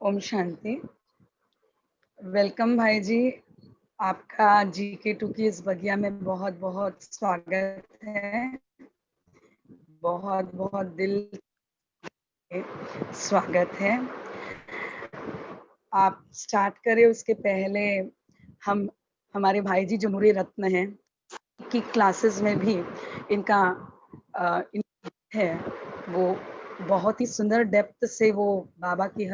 Om Shanti. Welcome भाई जी, आपका GK to की इस बगिया में बहुत बहुत स्वागत है। बहुत बहुत दिल से स्वागत है। आप स्टार्ट करें उसके पहले हम हमारे भाई जी जो मुरी रत्न हैं की क्लासेस में भी इनका है वो बहुत ही सुंदर डेप्थ से वो बाबा की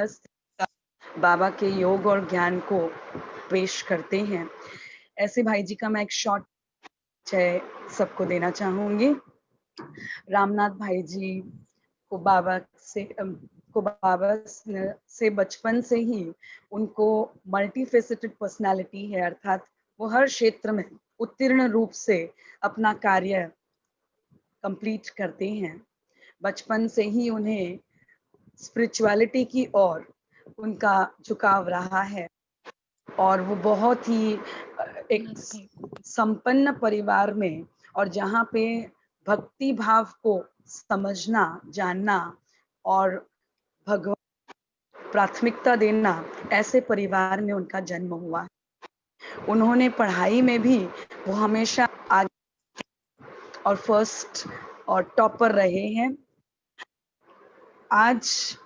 बाबा के योग और ज्ञान को पेश करते हैं। ऐसे भाई जी का मैं एक शॉर्ट परिचय सबको देना चाहूंगी। रामनाथ भाई जी को बाबा से बचपन से ही उनको मल्टी फेसेटेड पर्सनालिटी है, अर्थात वो हर क्षेत्र में उत्तीर्ण रूप से अपना कार्य कंप्लीट करते हैं। बचपन से ही उन्हें स्पिरिचुअलिटी की ओर उनका झुकाव रहा है और वो बहुत ही एक संपन्न परिवार में और जहाँ पे भक्ति भाव को समझना, जानना और भगवान प्राथमिकता देना, ऐसे परिवार में उनका जन्म हुआ। उन्होंने पढ़ाई में भी वो हमेशा आगे और फर्स्ट और टॉपर रहे हैं। आज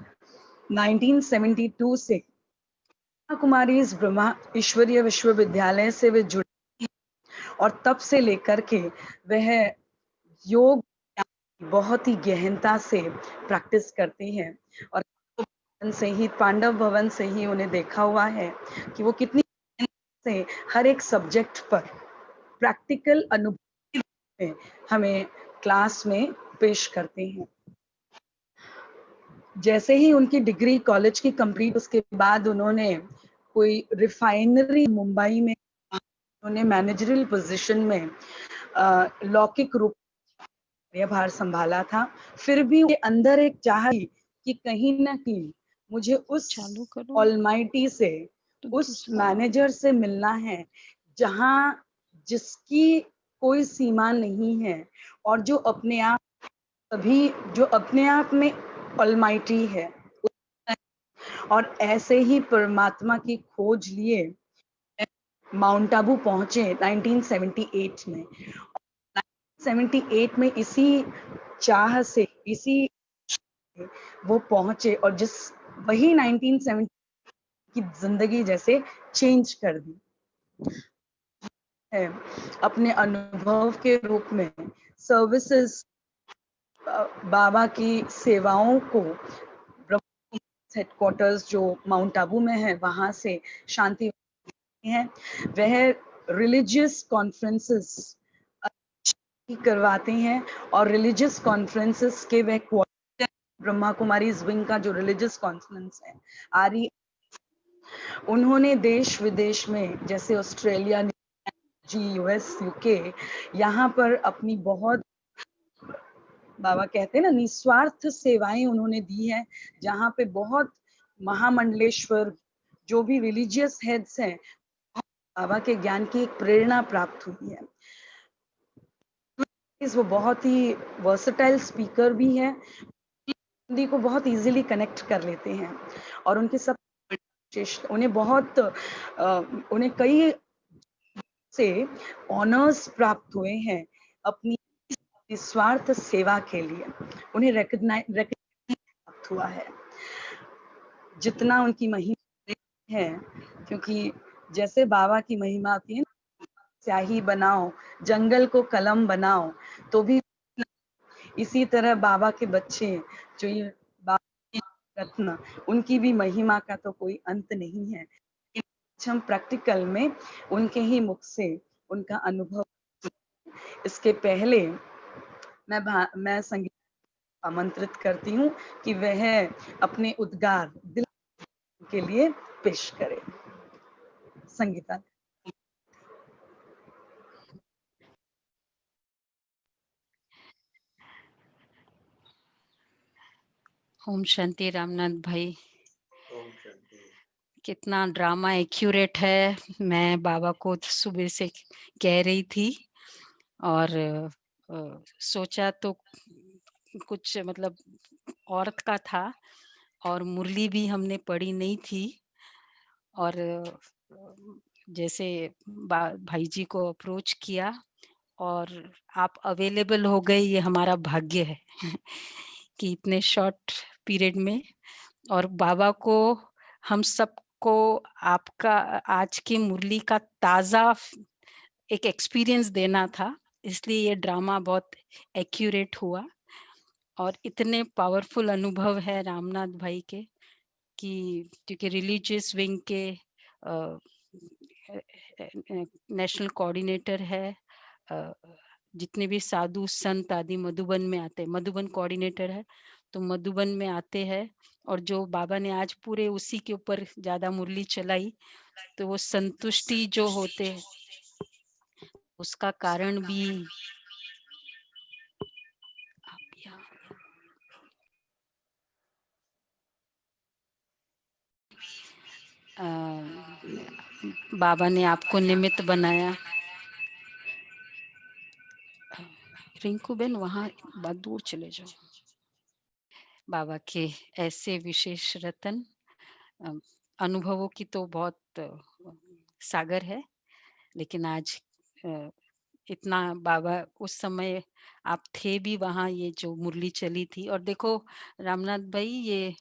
1972 से कुमारी ब्रह्मा ईश्वरीय विश्वविद्यालय से वे जुड़े और तब से लेकर के वह योग बहुत ही गहनता से प्रैक्टिस करते हैं और पांडव भवन से ही उन्हें देखा हुआ है कि वो कितनी से हर एक सब्जेक्ट पर प्रैक्टिकल अनुभव में हमें क्लास में पेश करते हैं। जैसे ही उनकी डिग्री कॉलेज की कंप्लीट, उसके बाद उन्होंने कोई रिफाइनरी मुंबई में उन्होंने मैनेजरियल पोजीशन में लौकिक रूप कार्यभार संभाला था। फिर भी उनके अंदर एक चाह कि कहीं ना कहीं मुझे उस ऑलमाइटी से, उस मैनेजर से मिलना है जहां जिसकी कोई सीमा नहीं है और जो अपने आप में ऑलमाइटी है। और ऐसे ही परमात्मा की खोज लिए माउंट आबू पहुंचे 1978 में। 1978 में इसी चाह से वो पहुंचे और वही 1970 की जिंदगी जैसे चेंज कर दी है। अपने अनुभव के रूप में सर्विसेज, बाबा की सेवाओं को हेडक्वार्टर्स जो माउंट आबू में है वहां से शांति है। वह रिलीजियस कॉन्फ्रेंसेस करवाते हैं और रिलीजियस कॉन्फ्रेंसेस के वह ब्रह्मा कुमारी विंग का जो रिलीजियस कॉन्फ्रेंस है आरी, उन्होंने देश विदेश में जैसे ऑस्ट्रेलिया, यूएस, यूके, यहाँ पर अपनी बहुत बाबा कहते हैं ना निस्वार्थ सेवाएं उन्होंने दी है, जहाँ पे बहुत महामंडलेश्वर जो भी रिलीजियस हेड्स हैं बाबा के ज्ञान की एक प्रेरणा प्राप्त हुई है। वो बहुत ही वर्सेटाइल स्पीकर भी है, हिंदी को बहुत इजीली कनेक्ट कर लेते हैं और उनके सब उन्हें कई से ऑनर्स प्राप्त हुए हैं अपनी निस्वार्थ सेवा के लिए। उन्हें रिकॉग्नाइज प्राप्त हुआ है। जितना उनकी महिमा है, क्योंकि जैसे बाबा की महिमा आती है, स्याही बनाओ, जंगल को कलम बनाओ, तो भी इसी तरह बाबा के बच्चे जो ये बाबा के रत्न, उनकी भी महिमा का तो कोई अंत नहीं है। हम प्रैक्टिकल में उनके ही मुख से उनका अनुभव। इसके पहले मैं संगीत आमंत्रित करती हूँ कि वह अपने उद्गार दिल के लिए पेश करे। संगीता। ओम शांति रामनाथ भाई, कितना ड्रामा एक्यूरेट है। मैं बाबा को सुबह से कह रही थी और सोचा तो कुछ मतलब औरत का था और मुरली भी हमने पढ़ी नहीं थी। और जैसे भाई जी को अप्रोच किया और आप अवेलेबल हो गए, ये हमारा भाग्य है कि इतने शॉर्ट पीरियड में। और बाबा को, हम सबको आपका आज की मुरली का ताजा एक एक्सपीरियंस देना था, इसलिए ये ड्रामा बहुत एक्यूरेट हुआ। और इतने पावरफुल अनुभव है रामनाथ भाई के कि क्योंकि रिलीजियस विंग के नेशनल कोऑर्डिनेटर है, जितने भी साधु संत आदि मधुबन में आते हैं, मधुबन कोऑर्डिनेटर है, तो मधुबन में आते हैं। और जो बाबा ने आज पूरे उसी के ऊपर ज्यादा मुरली चलाई, तो वो संतुष्टि जो होते हैं उसका कारण भी अ, बाबा ने आपको निमित्त बनाया। रिंकू बेन वहां बहुत दूर चले जाओ। बाबा के ऐसे विशेष रतन, अनुभवों की तो बहुत सागर है, लेकिन आज इतना बाबा उस समय आप थे भी वहां, ये जो मुरली चली थी। और देखो रामनाथ भाई, ये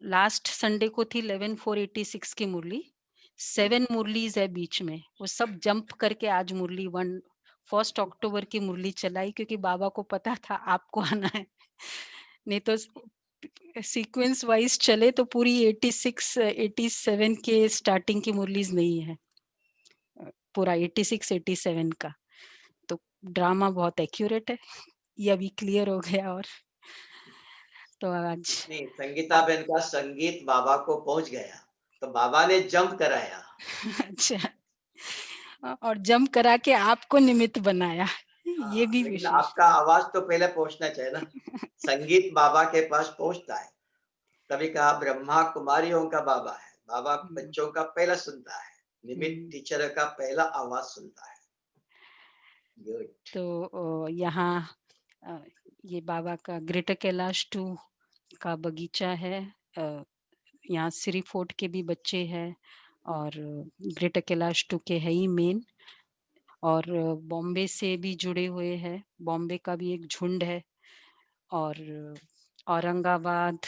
लास्ट संडे को थी 11/4/86 की मुरली, 7 मुरलीज है बीच में, वो सब जंप करके आज मुरली 1 अक्टूबर की मुरली चलाई, क्योंकि बाबा को पता था आपको आना है। नहीं तो सीक्वेंस वाइज चले तो पूरी 86 87 के स्टार्टिंग की मुरलीज नहीं है, पूरा 86 87 का। तो ड्रामा बहुत एक्यूरेट है, ये अभी क्लियर हो गया। और तो आज नहीं, संगीता बहन का संगीत बाबा को पहुंच गया, तो बाबा ने जंप कराया। अच्छा, और जंप करा के आपको निमित्त बनाया, ये भी लेकिन विशेष। आपका आवाज तो पहले पहुंचना चाहिए ना। संगीत बाबा के पास पहुंचता है। कभी कहा ब्रह्मा कुमारियों का बाबा है, बाबा बच्चों का पहला सुनता है, निमित्त टीचर का पहला आवाज सुनता है। गुड। तो यहाँ ये बाबा का ग्रेटर कैलाश 2 का बगीचा है। यहाँ सिरी फोर्ट के भी बच्चे हैं और ग्रेटर कैलाश 2 के है ही मेन, और बॉम्बे से भी जुड़े हुए हैं, बॉम्बे का भी एक झुंड है, और औरंगाबाद,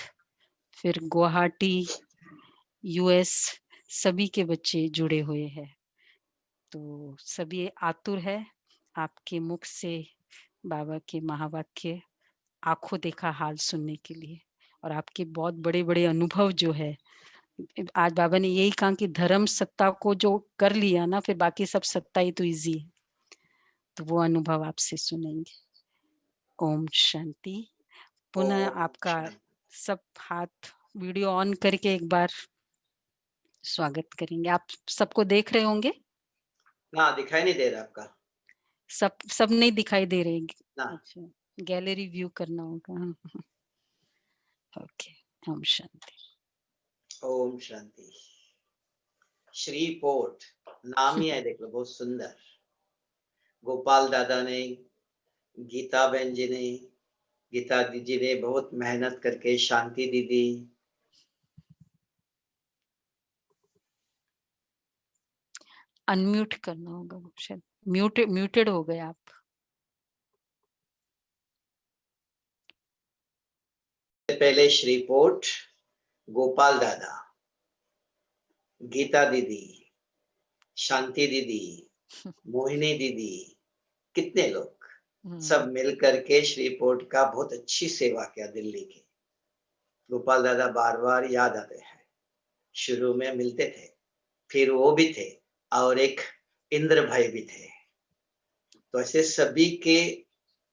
फिर गुवाहाटी, यूएस, सभी के बच्चे जुड़े हुए हैं। तो सभी आतुर है आपके मुख से बाबा के महावाक्य, आंखों देखा हाल सुनने के लिए। और आपके बहुत बड़े बड़े अनुभव जो है, आज बाबा ने यही कहा कि धर्म सत्ता को जो कर लिया ना, फिर बाकी सब सत्ता ही तो इजी है। तो वो अनुभव आपसे सुनेंगे। ओम शांति। पुनः आपका सब हाथ वीडियो ऑन करके एक बार स्वागत करेंगे। आप सबको देख रहे होंगे ना, दिखाई नहीं दे रहा आपका। सब नहीं दिखाई दे रहे। ना। अच्छा, गैलरी व्यू करना होगा। ओके, ओम शांति। ओम शांति। श्री पोर्ट नाम ही है, देखो बहुत सुंदर। गोपाल दादा ने, गीता बहन जी ने, गीता दीदी ने बहुत मेहनत करके, शांति दीदी, अनम्यूट करना होगा शायद, म्यूटेड हो गए आप। पहले श्री पोर्ट, गोपाल दादा, गीता दीदी, शांति दीदी, मोहिनी दीदी, कितने लोग सब मिल करके श्री पोर्ट का बहुत अच्छी सेवा किया दिल्ली की। गोपाल दादा बार बार याद आते हैं। शुरू में मिलते थे, फिर वो भी थे, और एक इंद्र भाई भी थे। तो ऐसे सभी के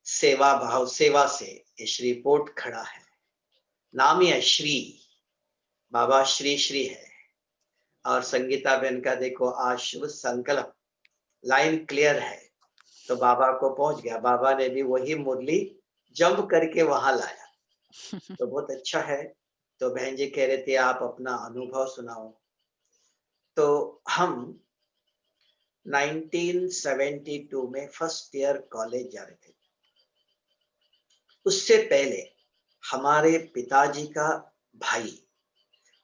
सेवा भाव, सेवा से ये श्री पोर्ट खड़ा है। नाम ही है श्री, बाबा श्री श्री है। और संगीता बहन का देखो आज शुभ संकल्प, लाइन क्लियर है, तो बाबा को पहुंच गया। बाबा ने भी वही मुरली जंप करके वहां लाया, तो बहुत अच्छा है। तो बहन जी कह रहे थे आप अपना अनुभव सुनाओ। तो हम 1972 में फर्स्ट ईयर कॉलेज जा रहे थे। उससे पहले हमारे पिताजी का भाई,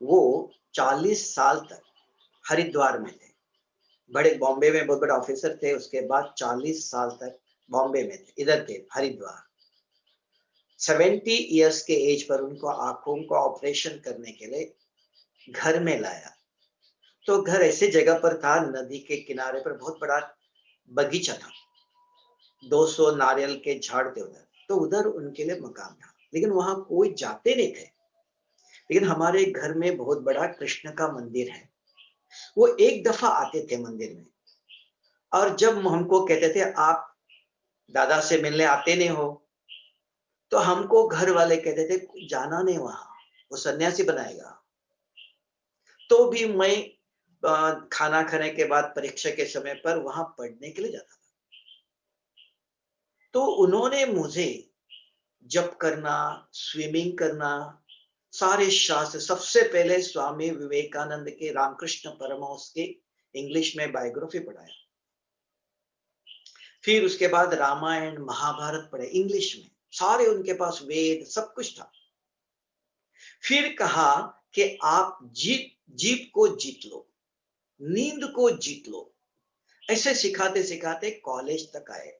वो 40 साल तक हरिद्वार में थे। बड़े बॉम्बे में बहुत बड़े ऑफिसर थे, उसके बाद 40 साल तक बॉम्बे में थे, इधर थे हरिद्वार। 70 इयर्स के एज पर उनको आंखों का ऑपरेशन करने के लिए घर में लाया। तो घर ऐसे जगह पर था, नदी के किनारे पर बहुत बड़ा बगीचा था, 200 नारियल के झाड़ थे उधर, तो उधर उनके लिए मकान था, लेकिन वहां कोई जाते नहीं थे। लेकिन हमारे घर में बहुत बड़ा कृष्ण का मंदिर है, वो एक दफा आते थे मंदिर में, और जब हमको कहते थे आप दादा से मिलने आते नहीं हो, तो हमको घर वाले कहते थे जाना नहीं वहां, वो सन्यासी बनाएगा। तो भी मैं खाना खाने के बाद परीक्षा के समय पर वहां पढ़ने के लिए जाता था। तो उन्होंने मुझे जप करना, स्विमिंग करना, सारे शास्त्र, सबसे पहले स्वामी विवेकानंद के रामकृष्ण परमहंस के इंग्लिश में बायोग्राफी पढ़ाया। फिर उसके बाद रामायण महाभारत पढ़े इंग्लिश में, सारे उनके पास वेद सब कुछ था। फिर कहा कि आप जीत को जीत लो, नींद को जीत लो। ऐसे सिखाते सिखाते कॉलेज तक आए।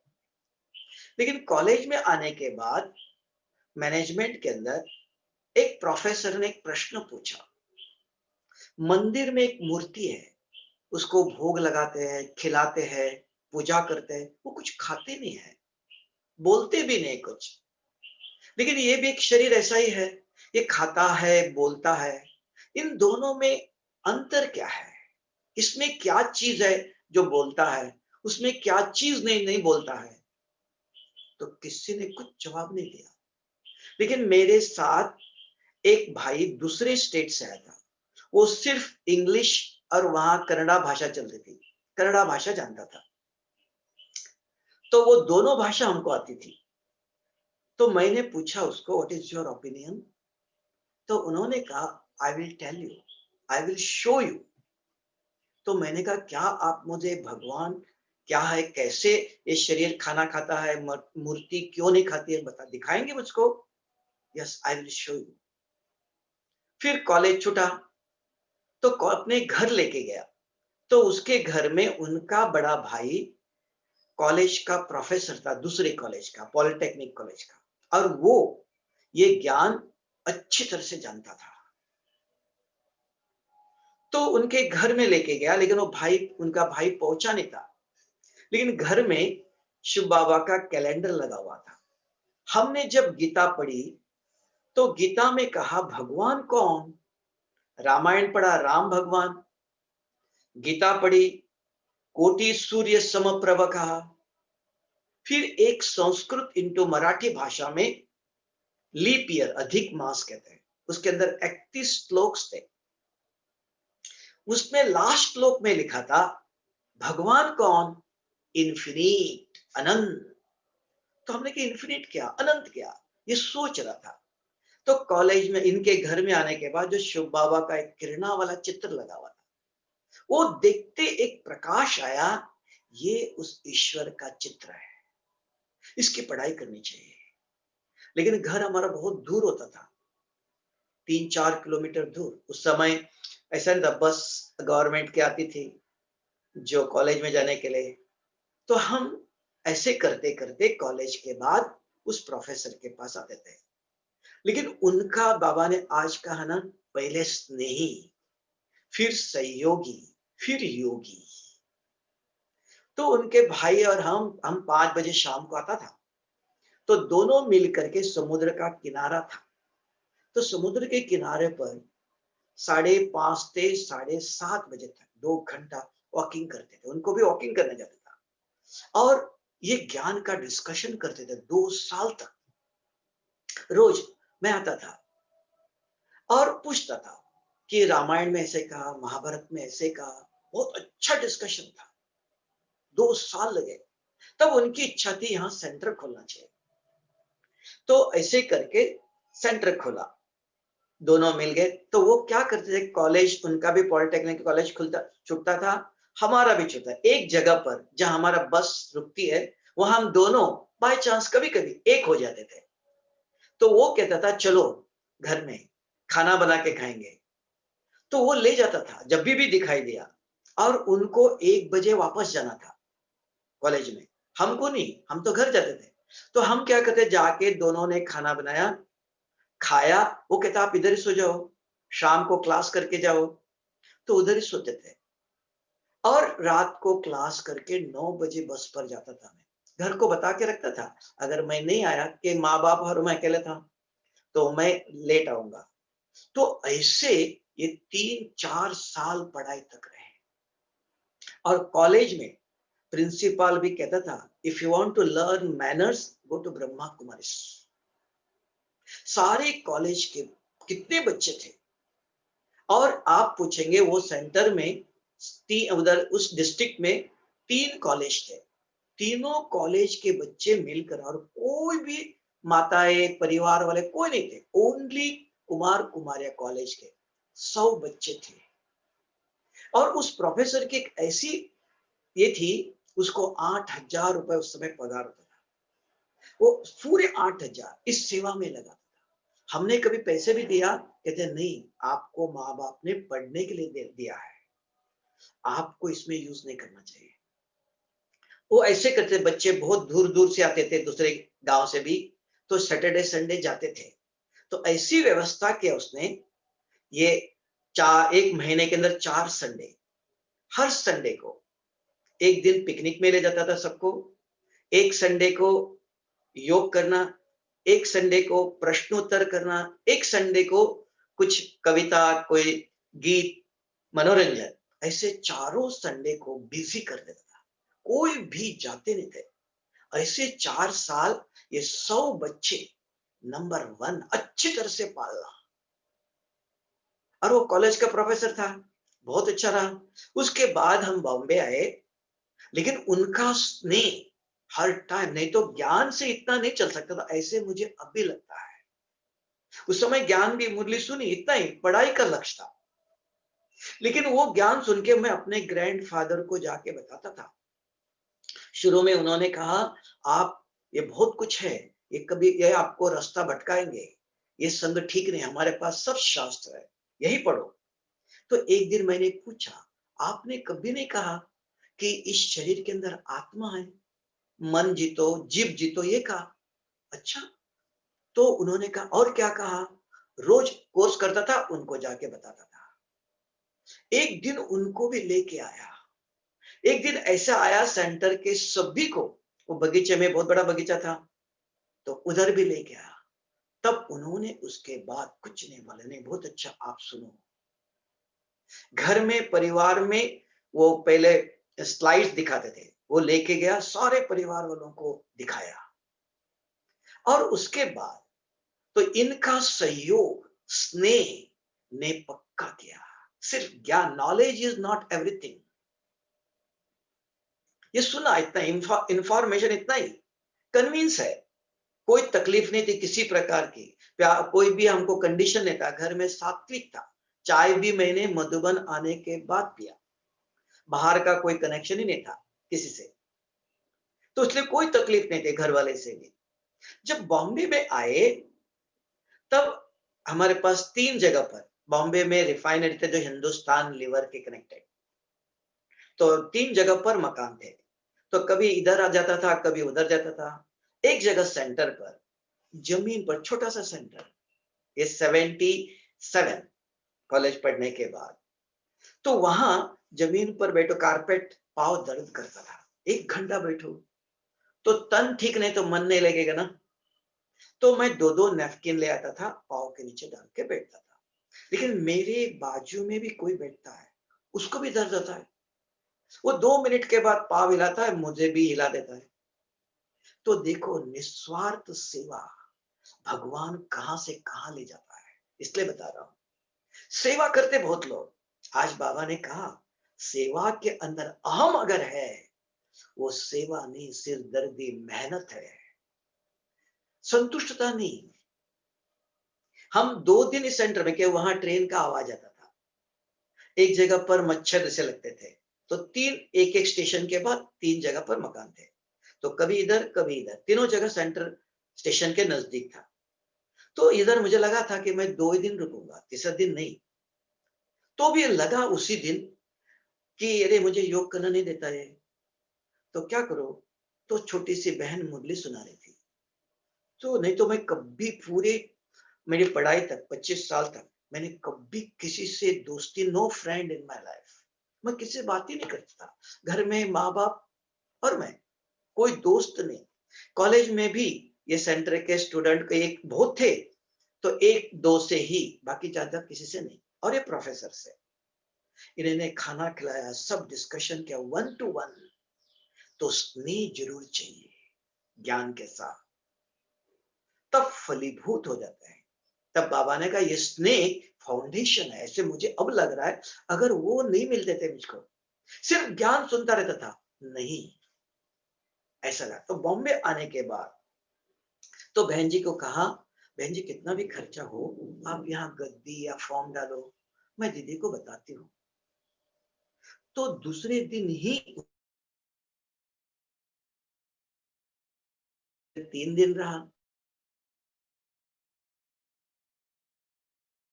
लेकिन कॉलेज में आने के बाद मैनेजमेंट के अंदर एक प्रोफेसर ने एक प्रश्न पूछा, मंदिर में एक मूर्ति है, उसको भोग लगाते हैं, खिलाते हैं, पूजा करते हैं, वो कुछ खाते नहीं है, बोलते भी नहीं कुछ, लेकिन ये भी एक शरीर ऐसा ही है, ये खाता है, बोलता है, इन दोनों में अंतर क्या है? इसमें क्या चीज है जो बोलता है, उसमें क्या चीज नहीं बोलता है? तो किसी ने कुछ जवाब नहीं दिया। लेकिन मेरे साथ एक भाई दूसरे स्टेट से आया था, वो सिर्फ इंग्लिश और वहां कन्नड़ा भाषा चलती थी, कन्नड़ा भाषा जानता था, तो वो दोनों भाषा हमको आती थी। तो मैंने पूछा उसको, व्हाट इज योर ओपिनियन? तो उन्होंने कहा, I will tell you, I will show you. तो मैंने कहा, क्या आप मुझे भगवान क्या है, कैसे ये शरीर खाना खाता है, मूर्ति क्यों नहीं खाती है, बता, दिखाएंगे मुझको? Yes, I will show you. फिर कॉलेज छूटा तो अपने घर लेके गया, तो उसके घर में उनका बड़ा भाई कॉलेज का प्रोफेसर था, दूसरे कॉलेज का, पॉलिटेक्निक कॉलेज का, और वो ये ज्ञान अच्छी तरह से जानता था। तो उनके घर में लेके गया, लेकिन वो भाई, उनका भाई पहुंचा नहीं था। लेकिन घर में शिव बाबा का कैलेंडर लगा हुआ था। हमने जब गीता पढ़ी तो गीता में कहा भगवान कौन? रामायण पढ़ा, राम भगवान। गीता पढ़ी, कोटि सूर्य समप्रभ कहा। फिर एक संस्कृत इंटू मराठी भाषा में लीप ईयर, अधिक मास कहते हैं, उसके अंदर 31 श्लोक थे। उसमें लास्ट श्लोक में लिखा था भगवान कौन? इन्फिनिट, अनंत। तो हमने कहा इन्फिनिट क्या, अनंत क्या, ये सोच रहा था। तो कॉलेज में इनके घर में आने के बाद जो शिव बाबा का एक किरणा वाला चित्र लगा हुआ था, वो देखते एक प्रकाश आया, ये उस ईश्वर का चित्र है, इसकी पढ़ाई करनी चाहिए। लेकिन घर हमारा बहुत दूर होता था, 3-4 किलोमीटर दूर। उस समय ऐसा नहीं था, बस गवर्नमेंट की आती थी जो कॉलेज में जाने के लिए। तो हम ऐसे करते करते कॉलेज के बाद उस प्रोफेसर के पास आते थे। लेकिन उनका बाबा ने आज कहा ना, पहले स्नेही, फिर सहयोगी, फिर योगी। तो उनके भाई और हम 5 बजे शाम को आता था, तो दोनों मिल करके समुद्र का किनारा था, तो समुद्र के किनारे पर 5:30 से 7:30 बजे तक 2 घंटा वॉकिंग करते थे। उनको भी वॉकिंग करने जाता था, और ये ज्ञान का डिस्कशन करते थे 2 साल तक। रोज मैं आता था और पूछता था कि रामायण में ऐसे कहा, महाभारत में ऐसे कहा। बहुत अच्छा डिस्कशन था, 2 साल लगे। तब उनकी इच्छा थी यहाँ सेंटर खोलना चाहिए, तो ऐसे करके सेंटर खोला, दोनों मिल गए। तो वो क्या करते थे, कॉलेज उनका भी पॉलिटेक्निक कॉलेज खुलता छूटता था, हमारा भी छूटता। एक जगह पर जहां हमारा बस रुकती है, वहां हम दोनों बाय चांस कभी कभी एक हो जाते थे। तो वो कहता था चलो घर में, खाना बना के खाएंगे। तो वो ले जाता था जब भी दिखाई दिया, और उनको 1 बजे वापस जाना था कॉलेज में। हमको नहीं, हम तो घर जाते थे। तो हम क्या करते, जाके दोनों ने खाना बनाया, खाया। वो कहता आप इधर ही सो जाओ, शाम को क्लास करके जाओ। तो उधर ही सोते थे, और रात को क्लास करके 9 बजे बस पर जाता था। मैं घर को बता के रखता था, अगर मैं नहीं आया कि माँ बाप और मैं अकेले था, तो मैं लेट आऊंगा। तो ऐसे ये 3-4 साल पढ़ाई तक रहे। और कॉलेज में प्रिंसिपल भी कहता था, if you want to learn manners go to Brahma Kumari. सारे कॉलेज के कितने बच्चे थे, और आप पूछेंगे वो सेंटर में उधर उस डिस्ट्रिक्ट में 3 कॉलेज थे। तीनों कॉलेज के बच्चे मिलकर, और कोई भी माताएं परिवार वाले कोई नहीं थे, ओनली कुमार कुमारिया कॉलेज के 100 बच्चे थे। और उस प्रोफेसर की एक ऐसी ये थी, उसको 8,000 रुपए उस समय पगार होता था। वो पूरे 8,000 इस सेवा में लगा था। हमने कभी पैसे भी दिया, कहते नहीं, आपको माँ बाप ने पढ़ने के लिए दिया है, आपको इसमें यूज नहीं करना चाहिए। वो ऐसे करते, बच्चे बहुत दूर दूर से आते थे, दूसरे गांव से भी, तो सैटरडे संडे जाते थे। तो ऐसी व्यवस्था किया उसने, ये 1 महीने के अंदर 4 संडे, हर संडे को एक दिन पिकनिक में ले जाता था सबको, एक संडे को योग करना, एक संडे को प्रश्नोत्तर करना, एक संडे को कुछ कविता, कोई गीत, मनोरंजन, ऐसे चारों संडे को बिजी कर देता था। कोई भी जाते नहीं थे। ऐसे 4 साल ये 100 बच्चे नंबर 1 अच्छी तरह से पालना। और वो कॉलेज का प्रोफेसर था, बहुत अच्छा रहा। उसके बाद हम बॉम्बे आए, लेकिन उनका स्नेह हर टाइम, नहीं तो ज्ञान से इतना नहीं चल सकता था, ऐसे मुझे अब भी लगता है। उस समय ज्ञान भी मुरली सुनी, इतना ही पढ़ाई का लक्ष्य था, लेकिन वो ज्ञान सुन के मैं अपने ग्रैंडफादर को जाके बताता था। शुरू में उन्होंने कहा, आप ये बहुत कुछ है, ये आपको रास्ता भटकाएंगे, ये संग ठीक नहीं, हमारे पास सब शास्त्र है, यही पढ़ो। तो एक दिन मैंने पूछा, आपने कभी नहीं कहा कि इस शरीर के अंदर आत्मा है, मन जीतो, जीव जीतो, ये कहा? अच्छा। तो उन्होंने कहा, और क्या कहा? रोज कोर्स करता था, उनको जाके बताता था। एक दिन उनको भी लेके आया। एक दिन ऐसा आया, सेंटर के सभी को, वो बगीचे में बहुत बड़ा बगीचा था, तो उधर भी लेके आया। तब उन्होंने उसके बाद कुछ नहीं बोला, नहीं बहुत अच्छा, आप सुनो। घर में परिवार में वो पहले स्लाइड्स दिखाते थे, वो लेके गया, सारे परिवार वालों को दिखाया। और उसके बाद तो इनका सहयोग, स्नेह ने पक्का किया। सिर्फ ज्ञान, नॉलेज इज नॉट एवरीथिंग। ये सुना, इतना इंफॉर्मेशन, इतना ही कन्विंस है, कोई तकलीफ नहीं थी किसी प्रकार की। कोई भी हमको कंडीशन नहीं था, घर में सात्विक था। चाय भी मैंने मधुबन आने के बाद पिया, बाहर का कोई कनेक्शन ही नहीं था किसी से, तो इसलिए कोई तकलीफ नहीं थी घर वाले से भी। जब बॉम्बे में आए, तब हमारे पास 3 जगह पर बॉम्बे में रिफाइनरी थे, जो हिंदुस्तान लीवर के कनेक्टेड, तो 3 जगह पर मकान थे। तो कभी इधर आ जाता था, कभी उधर जाता था। एक जगह सेंटर पर, जमीन पर, छोटा सा सेंटर, ये 77 कॉलेज पढ़ने के बाद, तो वहां जमीन पर बैठो, कारपेट, पाँव दर्द करता था, 1 घंटा बैठो तो तन ठीक नहीं तो मन नहीं लगेगा ना। तो मैं 2-2 नैपकिन ले आता था, पाँव के नीचे डाल के बैठता था। लेकिन मेरे बाजू में भी कोई बैठता है, उसको भी दर्द होता है, वो 2 मिनट के बाद पाँव हिलाता है, मुझे भी हिला देता है। तो देखो, निस्वार्थ सेवा भगवान कहां से कहां ले जाता है। इसलिए बता रहा हूं, सेवा करते बहुत लोग। आज बाबा ने कहा, सेवा के अंदर अहम अगर है, वो सेवा नहीं, सिरदर्दी, मेहनत है, संतुष्टता नहीं। हम 2 दिन इस सेंटर में, कि वहां ट्रेन का आवाज आता था, एक जगह पर मच्छर जैसे लगते थे, तो 3 एक स्टेशन के बाद 3 जगह पर मकान थे, तो कभी इधर कभी इधर, तीनों जगह सेंटर स्टेशन के नजदीक था। तो इधर मुझे लगा था कि मैं 2 ही दिन रुकूंगा, तीसरा दिन नहीं। तो भी लगा उसी दिन कि अरे मुझे योग करना नहीं देता है, तो क्या करो? तो छोटी सी बहन मुरली सुना रही थी। तो नहीं तो मैं कभी पूरे मेरी पढ़ाई तक 25 साल तक मैंने कभी किसी से दोस्ती, no friend in my life, मैं किसी से बात ही नहीं करता था। घर में माँ बाप और मैं, कोई दोस्त नहीं। कॉलेज में भी ये सेंटर के स्टूडेंट के एक बहुत थे, तो एक दो से ही, बाकी ज्यादा किसी से नहीं। और ये प्रोफेसर से इन्होंने खाना खिलाया, सब डिस्कशन किया 1 to 1। तो स्नेह जरूर चाहिए ज्ञान के साथ, तब फलीभूत हो जाता है। तब बाबा ने कहा ये स्नेह फाउंडेशन है। ऐसे मुझे अब लग रहा है अगर वो नहीं मिलते थे मुझको, सिर्फ ज्ञान सुनता रहता था, नहीं ऐसा लगा। तो बॉम्बे आने के बाद तो बहन जी को कहा, बहन जी कितना भी खर्चा हो आप यहाँ गद्दी या फॉर्म डालो, मैं दीदी को बताती हूँ। तो दूसरे दिन ही 3 दिन रहा।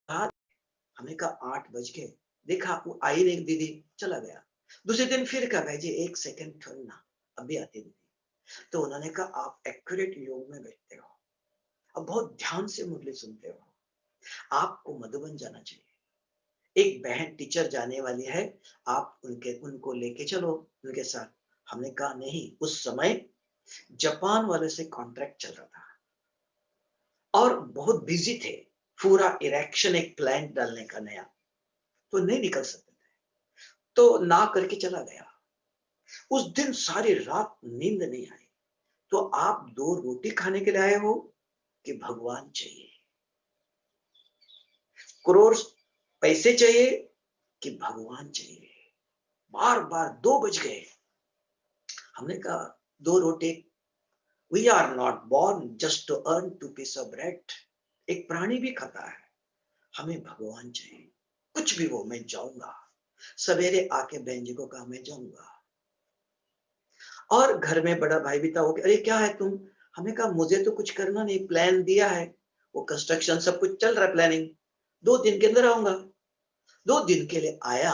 हमने कहा 8 बज गए, देखा वो आई नहीं दीदी, चला गया। दूसरे दिन फिर कहा भाई जी 1 सेकंड ठहरना, अभी आती दीदी। तो उन्होंने कहा आप एक्यूरेट योग में बैठते हो, अब बहुत ध्यान से मुरली सुनते हो, आपको मधुबन जाना चाहिए। एक बहन टीचर जाने वाली है, आप उनको लेके चलो उनके साथ। हमने कहा नहीं, उस समय जापान वाले से कॉन्ट्रैक्ट चल रहा था और बहुत बिजी थे, पूरा इरेक्शन एक प्लांट डालने का नया, तो नहीं निकल सकते थे। तो ना करके चला गया। उस दिन सारी रात नींद नहीं आई। तो आप 2 रोटी खाने के लिए आए हो कि भगवान चाहिए? करोड़ पैसे चाहिए कि भगवान चाहिए? बार बार 2 बज गए। हमने कहा 2 रोटी, we are not born just to earn 2 piece of bread. एक प्राणी भी खाता है, हमें भगवान चाहिए। कुछ भी हो मैं जाऊंगा। सवेरे आके बहन जी को कहा मैं जाऊंगा। और घर में बड़ा भाई भी था, वो अरे क्या है तुम? हमने कहा मुझे तो कुछ करना नहीं, प्लान दिया है, वो कंस्ट्रक्शन सब कुछ चल रहा है, प्लानिंग 2 दिन के अंदर आऊंगा। 2 दिन के लिए आया।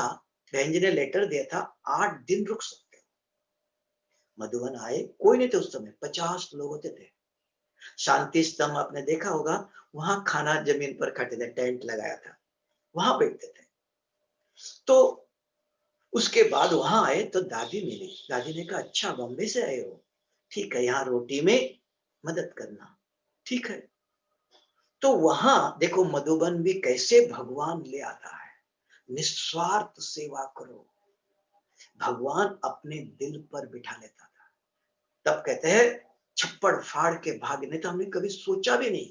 बहन जी ने लेटर दिया था 8 दिन रुक सकते हो। मधुबन आए, कोई नहीं थे उस समय, 50 लोग होते थे। शांति स्तंभ आपने देखा होगा, वहां खाना जमीन पर खाते थे, टेंट लगाया था, वहां बैठते थे। तो उसके बाद वहां आए तो दादी मिली। दादी ने कहा अच्छा बॉम्बे से आए हो, ठीक है, यहाँ रोटी में मदद करना, ठीक है। तो वहां देखो मधुबन भी कैसे भगवान ले आता है। निस्वार्थ सेवा करो, भगवान अपने दिल पर बिठा लेता था। तब कहते हैं छप्पड़ फाड़ के भागने, तो हमने कभी सोचा भी नहीं,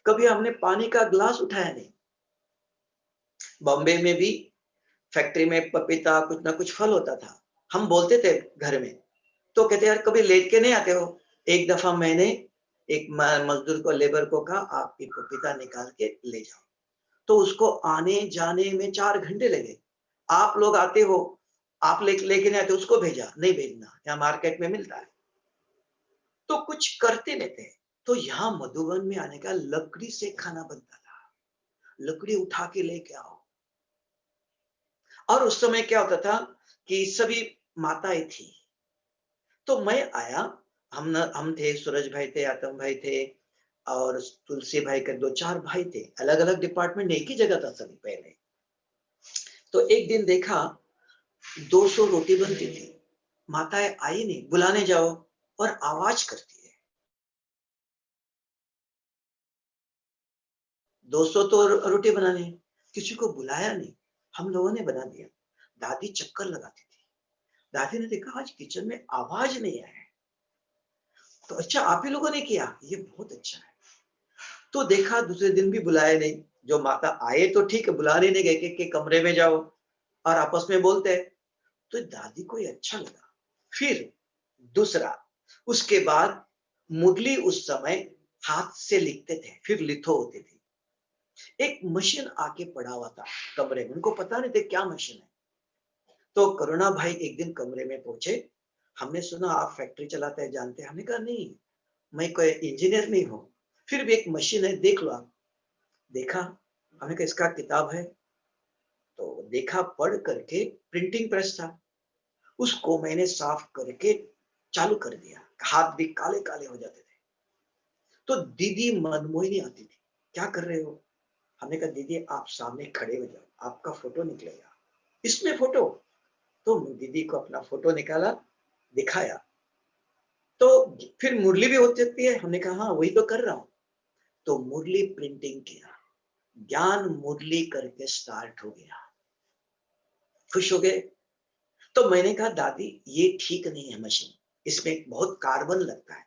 कभी हमने पानी का ग्लास उठाया नहीं। बॉम्बे में भी फैक्ट्री में पपीता कुछ ना कुछ फल होता था, हम बोलते थे घर में, तो कहते यार कभी लेट के नहीं आते हो? एक दफा मैंने एक मजदूर को, लेबर को कहा आप ये पपीता निकाल के ले जाओ, तो उसको आने जाने में 4 घंटे लगे। आप लोग आते हो, आप लेके नहीं आते, उसको भेजा, नहीं भेजना, यहाँ मार्केट में मिलता है। तो कुछ करते नहीं थे। तो यहाँ मधुबन में आने का, लकड़ी से खाना बनता था, लकड़ी उठा के लेके आओ। और उस समय क्या होता था कि सभी माताएं थी। तो मैं आया, हम थे, सूरज भाई थे, आतम भाई थे, और तुलसी भाई के 2-4 भाई थे, अलग अलग डिपार्टमेंट, एक ही जगह था सभी पहले। तो एक दिन देखा 200 रोटी बनती थी, माताएं आई नहीं, बुलाने जाओ और आवाज करती है। 200 तो रोटी बनाने, किसी को बुलाया नहीं, हम लोगों ने बना दिया। दादी चक्कर लगाती थी। दादी ने देखा आज किचन में आवाज नहीं आया, तो अच्छा आप ही लोगों ने किया, ये बहुत अच्छा है। तो देखा दूसरे दिन भी बुलाए नहीं, जो माता आए तो ठीक है, बुलाने नहीं गए कि कमरे में जाओ और आपस में बोलते। तो दादी को ये अच्छा लगा। फिर दूसरा, उसके बाद मुरली उस समय हाथ से लिखते थे, फिर लिथो होती थी। एक मशीन आके पड़ा हुआ था कमरे में, उनको पता नहीं थे क्या मशीन है। तो करुणा भाई एक दिन कमरे में पहुंचे, हमने सुना आप फैक्ट्री चलाते हैं, जानते हैं? हमने कहा नहीं, मैं कोई इंजीनियर नहीं हूं, फिर भी एक मशीन है, देख लो आप। देखा, हमने कहा इसका किताब है, तो देखा, पढ़ करके, प्रिंटिंग प्रेस था, उसको मैंने साफ करके चालू कर दिया, हाथ भी काले काले हो जाते थे। तो दीदी मनमोहिनी आती थी, क्या कर रहे हो? हमने कहा दीदी आप सामने खड़े हो जाओ, आपका फोटो निकलेगा। इसमें फोटो? तो दीदी को अपना फोटो निकाला, दिखाया, तो फिर मुरली भी हो सकती है? हमने कहा हाँ वही तो कर रहा हूं। तो मुरली प्रिंटिंग किया, ज्ञान मुरली करके स्टार्ट हो गया। खुश हो गए। तो मैंने कहा दादी ये ठीक नहीं है मशीन, इसमें बहुत कार्बन लगता है,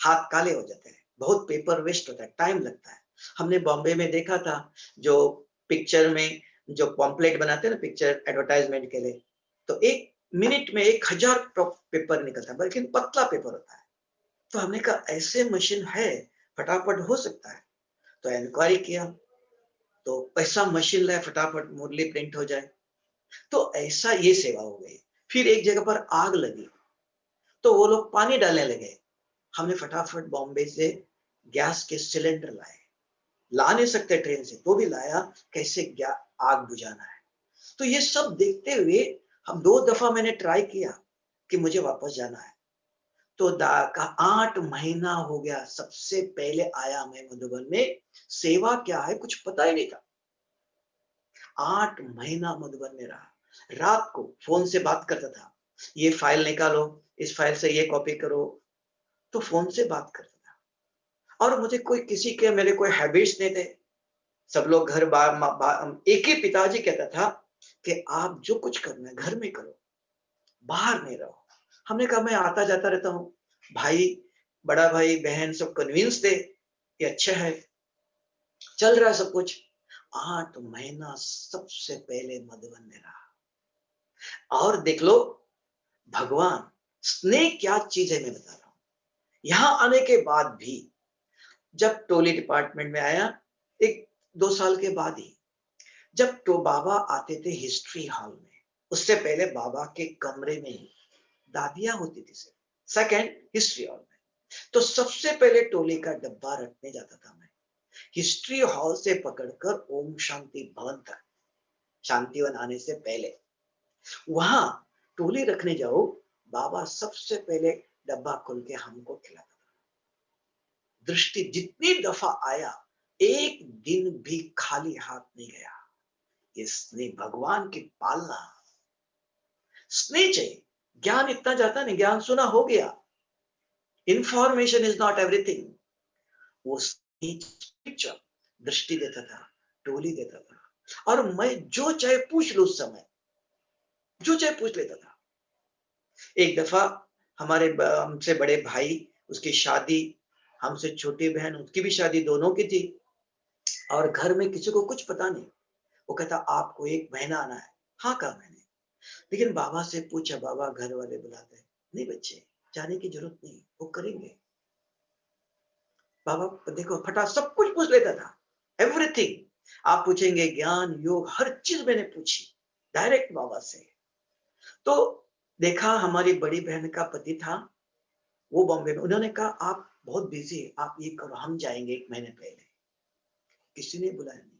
हाथ काले हो जाते हैं, बहुत पेपर वेस्ट होता है, टाइम लगता है। हमने बॉम्बे में देखा था, जो पिक्चर में जो पॉम्पलेट बनाते हैं ना पिक्चर एडवर्टाइजमेंट के लिए, तो 1 मिनट में 1000 पेपर निकलता है, बल्कि पतला पेपर होता है। तो हमने कहा ऐसे मशीन है, फटाफट हो सकता है। तो इंक्वायरी किया, तो ऐसा मशीन लाए, फटाफट मुरली प्रिंट हो जाए। तो ऐसा ये सेवा हो गई। फिर एक जगह पर आग लगी, तो वो लोग पानी डालने लगे। हमने फटाफट बॉम्बे से गैस के सिलेंडर लाए, ला नहीं सकते ट्रेन से, तो भी लाया, कैसे आग बुझाना है। तो ये सब देखते हुए हम 2 दफा मैंने ट्राई किया कि मुझे वापस जाना है। तो 8 महीना हो गया, सबसे पहले आया मैं मधुबन में, सेवा क्या है कुछ पता ही नहीं था। 8 महीना मधुबन में रहा, रात को फोन से बात करता था, ये फाइल निकालो, इस फाइल से ये कॉपी करो, तो फोन से बात करता था। और मुझे कोई किसी के मेरे कोई हैबिट्स नहीं थे, सब लोग घर एक ही पिताजी कहता था कि आप जो कुछ करना है घर में करो, बाहर नहीं रहो। हमने कहा मैं आता जाता रहता हूँ, भाई, बड़ा भाई बहन सब कन्विंस थे ये अच्छा है, चल रहा है सब कुछ। 8 महीना सबसे पहले मधुबन में रहा। और देख लो भगवान, स्नेह क्या चीज है मैं बता रहा हूं। यहां आने के बाद भी जब टोली डिपार्टमेंट में आया, 1-2 साल के बाद ही, जब तो बाबा आते थे हिस्ट्री हॉल में, उससे पहले बाबा के कमरे में ही दादियां होती थी सिर्फ, सेकंड हिस्ट्री हॉल में। तो सबसे पहले टोली का डब्बा रखने जाता था मैं, हिस्ट्री हॉल से पकड़कर ओम शांति भवन तक, शांतिवन आने से पहले वहां टोली रखने जाओ, बाबा सबसे पहले डब्बा खोल के हमको खिलाता था। दृष्टि जितनी दफा आया, एक दिन भी खाली हाथ नहीं गया। ये स्नेह, भगवान की पालना, स्नेह चाहिए। ज्ञान इतना जाता नहीं, ज्ञान सुना हो गया, इंफॉर्मेशन इज नॉट एवरीथिंग। वो स्नेह दृष्टि देता था, टोली देता था, और मैं जो चाहे पूछ लू, उस समय जो चाहे पूछ लेता था। एक दफा हमारे हमसे बड़े भाई, उसकी शादी, हमसे छोटी बहन, उसकी भी शादी, दोनों की थी, और घर में किसी को कुछ पता नहीं। वो कहता आपको 1 महीना आना है। हाँ कहा मैंने, लेकिन बाबा से पूछा, बाबा घर वाले बुलाते हैं। नहीं बच्चे, जाने की जरूरत नहीं, वो करेंगे। बाबा देखो फटा सब कुछ पूछ लेता था, एवरीथिंग। आप पूछेंगे ज्ञान योग हर चीज मैंने पूछी डायरेक्ट बाबा से। तो देखा हमारी बड़ी बहन का पति था, वो बॉम्बे में, उन्होंने कहा आप बहुत बिजी है, आप ये करो, हम जाएंगे 1 महीने पहले। किसी ने बुलाया नहीं,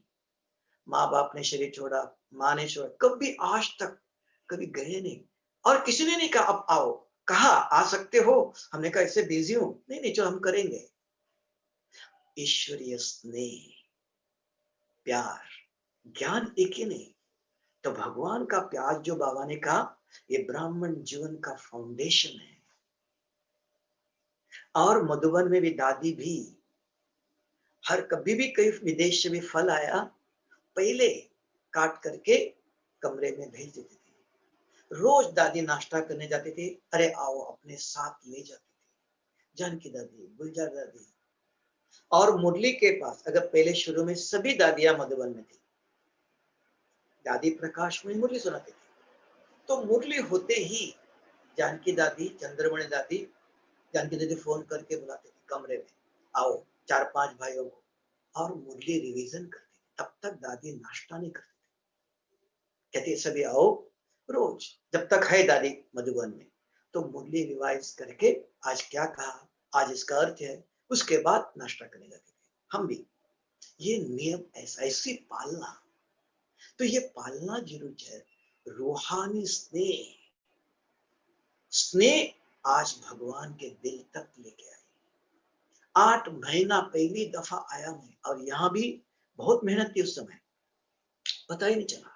माँ बाप ने शरीर छोड़ा, माँ ने छोड़ा, कभी आज तक कभी गए नहीं। और किसी ने नहीं कहा अब आओ, कहा आ सकते हो, हमने कहा ऐसे बिजी हूं, नहीं नहीं चलो हम करेंगे। ईश्वरीय स्नेह, प्यार, ज्ञान एक ही नहीं, तो भगवान का प्यार जो बाबा ने कहा, ये ब्राह्मण जीवन का फाउंडेशन है। और मधुबन में भी दादी भी, हर कभी भी कहीं विदेश से भी फल आया, पहले काट करके कमरे में भेज देती थी। रोज दादी नाश्ता करने जाती थी, अरे आओ, अपने साथ ले जाती थी। जानकी दादी, गुलजार दादी, और मुरली के पास, अगर पहले शुरू में सभी दादियां मधुबन में थी, दादी प्रकाश में मुरली सुनाती थी, तो मुरली होते ही जानकी दादी, चंद्रमणि दादी, जानकी दादी फोन करके बुलाती थी कमरे में, आओ 4-5 भाइयों को, और मुरली रिवीजन करती थी। तब तक दादी नाश्ता नहीं करती थी, कहती सभी आओ, रोज जब तक है दादी मधुबन में, तो मुरली रिवाइज करके आज क्या कहा, आज इसका अर्थ है, उसके बाद नाश्ता करने जाती थी। हम भी ये नियम ऐसा, ऐसी पालना, तो ये पालना जरूर है। रूहानी स्नेह, स्नेह आज भगवान के दिल तक लेके आई। 8 महीना पहली दफा आया मैं, और यहां भी बहुत मेहनत थी उस समय, पता ही नहीं चला।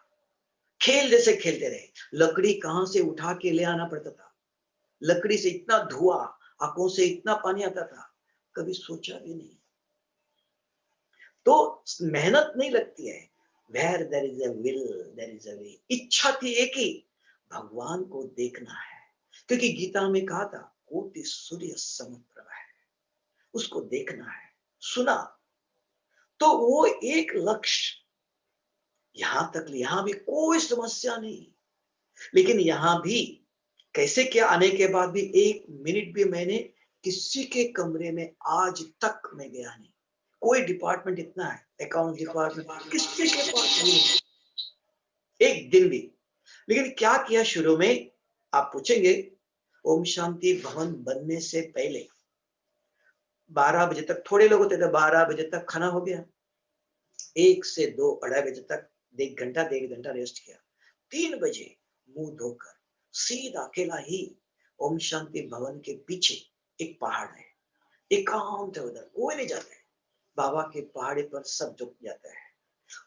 खेल जैसे खेलते रहे, लकड़ी कहां से उठा के ले आना पड़ता था, लकड़ी से इतना धुआं, आंखों से इतना पानी आता था, कभी सोचा भी नहीं। तो मेहनत नहीं लगती है। Where there is a will, there is a way. इच्छा थी एक ही, भगवान को देखना है, क्योंकि गीता में कहा था कोटि सूर्य समप्रभ है, उसको देखना है, सुना, तो वो एक लक्ष्य। यहां तक, यहां भी कोई समस्या नहीं, लेकिन यहां भी कैसे, क्या आने के बाद भी 1 मिनट भी मैंने किसी के कमरे में आज तक मैं गया नहीं। कोई डिपार्टमेंट इतना है, अकाउंट डिपार्टमेंट, किसी के पास नहीं, एक दिन भी। लेकिन क्या किया शुरू में, आप पूछेंगे, ओम शांति भवन बनने से पहले 12 बजे तक, थोड़े लोग होते थे, 12 बजे तक खाना हो गया, 1 से 2, 2:30 बजे तक 1 घंटा रेस्ट किया, 3 बजे मुंह धोकर सीधा अकेला ही ओम शांति भवन के पीछे एक पहाड़ है, एकांत है, उधर कोई नहीं जाता है, बाबा के पहाड़ी पर सब झुक जाता है,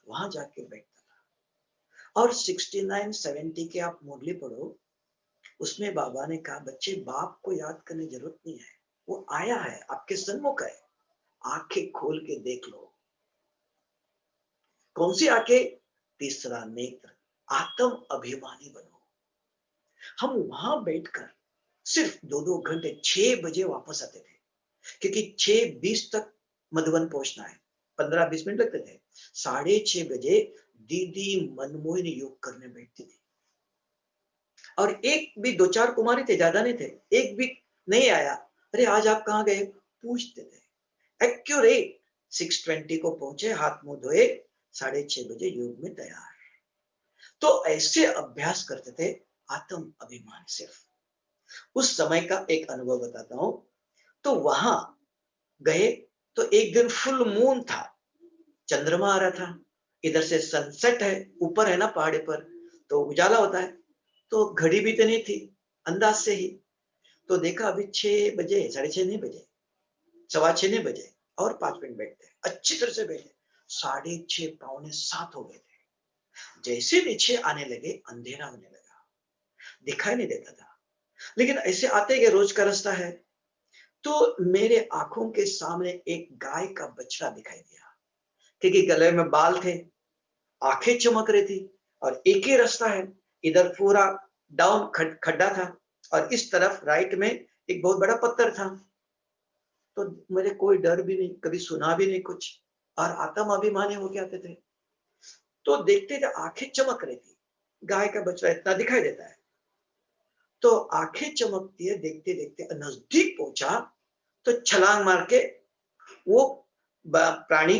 वहां जाके बैठता था। और 69 70 के आप मुरली पढ़ो, उसमें बाबा ने कहा, बच्चे बाप को याद करने की जरूरत नहीं है, वो आया है आपके सन्मुख है, आंखें खोल के देख लो। कौन सी आंखें? तीसरा नेत्र, आत्म अभिमानी बनो। हम वहां बैठकर सिर्फ 2-2 घंटे, 6 बजे वापस आते थे, क्योंकि 6:20 तक मधुबन पहुंचना है, 15-20 मिनट लगते थे। 6:30 बजे दीदी मनमोहन योग करने बैठती थी, और एक भी 2-4 कुमारी थे, ज्यादा नहीं थे, एक भी नहीं आया, अरे आज आप कहाँ गए, पूछते थे। एक्यूरेट 6:20 को पहुंचे, हाथ मुंह धोए, 6:30 बजे योग में तैयार। तो ऐसे अभ्यास करते थे, आत्म अभिमान सिर्फ। उस समय का एक अनुभव बताता हूं। तो वहां गए, तो एक दिन फुल मून था, चंद्रमा आ रहा था, इधर से सनसेट है, ऊपर है ना पहाड़ी पर, तो उजाला होता है, तो घड़ी भी तो नहीं थी, अंदाज से ही तो देखा, अभी 6 बजे, 6:30 नहीं बजे, 6:15 नहीं बजे, और 5 मिनट बैठते, अच्छी तरह से बैठे, 6:30 पौने 7 हो गए थे। जैसे नीचे आने लगे, अंधेरा होने लगा, दिखाई नहीं देता था, लेकिन ऐसे आते गए, रोज का रास्ता है। तो मेरे आंखों के सामने एक गाय का बछड़ा दिखाई दिया, क्योंकि गले में बाल थे, आंखें चमक रही थी, और एक ही रास्ता है, इधर पूरा डाउन खड्डा था, और इस तरफ राइट में एक बहुत बड़ा पत्थर था। तो मेरे कोई डर भी नहीं, कभी सुना भी नहीं कुछ, और आत्म अभिमानी होके आते थे। तो देखते थे, आंखें चमक रही थी, गाय का बछड़ा इतना दिखाई देता है, तो आंखें चमकती है, देखते देखते नजदीक पहुंचा, तो छलांग मार के वो प्राणी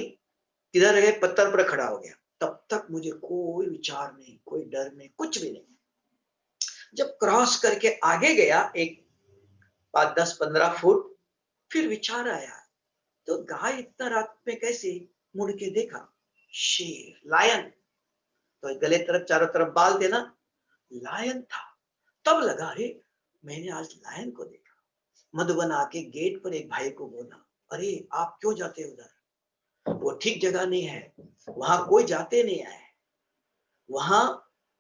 किधर गए, पत्थर पर खड़ा हो गया। तब तक मुझे कोई विचार नहीं, कोई डर नहीं, कुछ भी नहीं। जब क्रॉस करके आगे गया, एक 5-10-15 फुट, फिर विचार आया, तो गाय इतना रात में कैसे, मुड़ के देखा, शेर, लायन, तो गले तरफ चारों तरफ बाल थे ना, लायन था। तब लगा, अरे मैंने आज लायन को देखा। मधुबन आके गेट पर एक भाई को बोला, अरे आप क्यों जाते उधर, वो ठीक जगह नहीं है, वहां कोई जाते नहीं है, वहां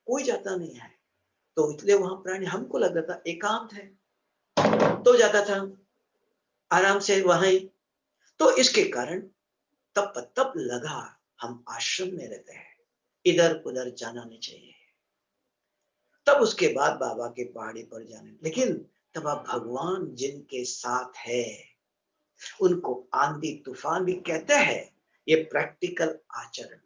कोई जाता नहीं है, तो इसलिए वहां प्राणी, हमको लग रहा था एकांत है, तो जाता था आराम से वहीं। तो इसके कारण तब लगा, हम आश्रम में रहते हैं, इधर उधर जाना नहीं चाहिए। तब उसके बाद बाबा के पहाड़ी पर जाने, लेकिन तब आप भगवान जिनके साथ है, उनको आंधी तूफान भी कहते हैं, ये प्रैक्टिकल आचरण।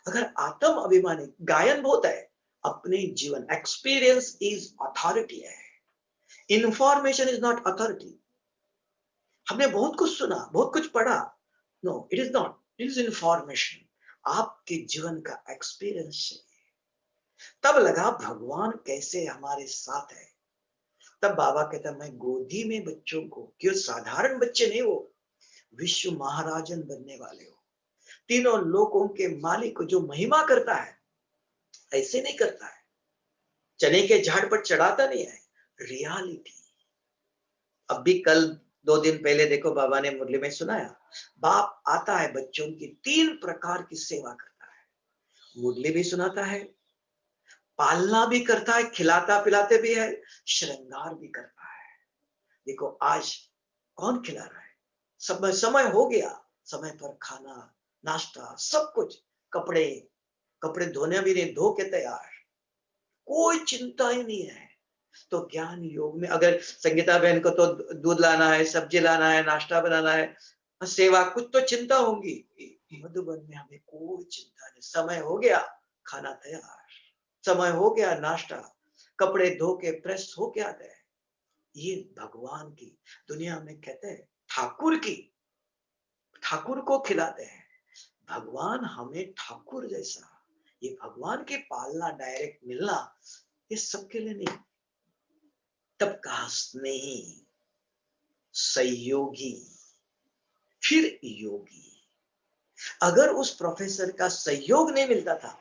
अगर आत्म अभिमानी, गायन बहुत है, अपने जीवन, एक्सपीरियंस इज अथॉरिटी है, इंफॉर्मेशन इज नॉट अथॉरिटी। हमने बहुत कुछ सुना, बहुत कुछ पढ़ा, no it is not, it is information, आपके जीवन का एक्सपीरियंस है। तब लगा भगवान कैसे हमारे साथ है। तब बाबा कहता, मैं गोदी में बच्चों को, क्यों साधारण बच्चे नहीं, वो विश्व महाराजन बनने वाले हो, तीनों लोकों के मालिक को जो महिमा करता है, ऐसे नहीं करता है, चने के झाड़ पर चढ़ाता नहीं है, रियलिटी। अब भी कल 2 दिन पहले देखो बाबा ने मुरली में सुनाया, बाप आता है बच्चों की 3 प्रकार की सेवा करता है, मुरली भी सुनाता है, पालना भी करता है, खिलाता पिलाते भी है, श्रृंगार भी करता है। देखो आज कौन खिला रहा है? समय समय हो गया, समय पर खाना नाश्ता सब कुछ, कपड़े कपड़े धोने भी नहीं, धो के तैयार, कोई चिंता ही नहीं है। तो ज्ञान योग में अगर संगीता बहन को तो दूध लाना है, सब्जी लाना है, नाश्ता बनाना है, सेवा, कुछ तो चिंता होगी। मधुबन में हमें कोई चिंता नहीं, समय हो गया खाना तैयार, समय हो गया नाश्ता, कपड़े धो के प्रेस हो के आ गए। ये भगवान की दुनिया में कहते हैं ठाकुर की, ठाकुर को खिलाते हैं। भगवान हमें ठाकुर जैसा, ये भगवान की पालना डायरेक्ट मिलना, ये सबके लिए नहीं। तब कहा स्नेही, सहयोगी, फिर योगी। अगर उस प्रोफेसर का सहयोग नहीं मिलता था,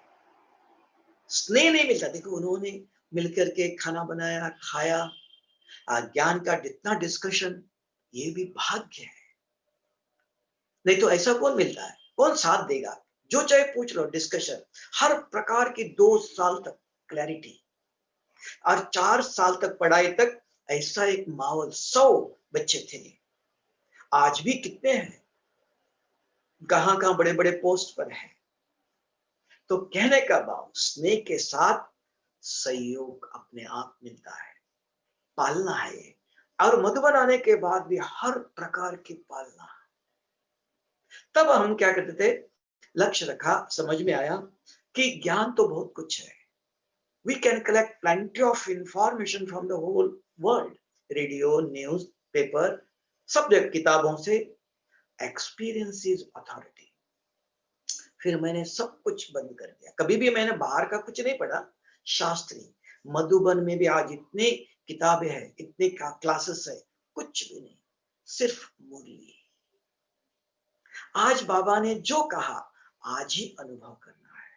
स्नेह नहीं मिलता, देखो उन्होंने मिलकर के खाना बनाया, खाया, ज्ञान का जितना डिस्कशन, ये भी भाग्य है। नहीं तो ऐसा कौन मिलता है, कौन साथ देगा? जो चाहे पूछ लो, डिस्कशन हर प्रकार की, 2 साल तक क्लैरिटी, और 4 साल तक पढ़ाई तक ऐसा एक माहौल, 100 बच्चे थे। आज भी कितने हैं, कहां कहां बड़े बड़े पोस्ट पर हैं। तो कहने का भाव, स्नेह के साथ सहयोग अपने आप मिलता है, पालना है। और मधुबन आने के बाद भी हर प्रकार की पालना। तब हम क्या करते थे, लक्ष्य रखा, समझ में आया कि ज्ञान तो बहुत कुछ है, we can collect plenty of information from the whole world, radio, news paper, सब किताबों से। Experience is authority. फिर मैंने सब कुछ बंद कर दिया, कभी भी मैंने बाहर का कुछ नहीं पढ़ा, शास्त्री। मधुबन में भी आज इतनी किताबें हैं, इतने क्लासेस है, कुछ भी नहीं, सिर्फ मुरली। आज बाबा ने जो कहा आज ही अनुभव करना है।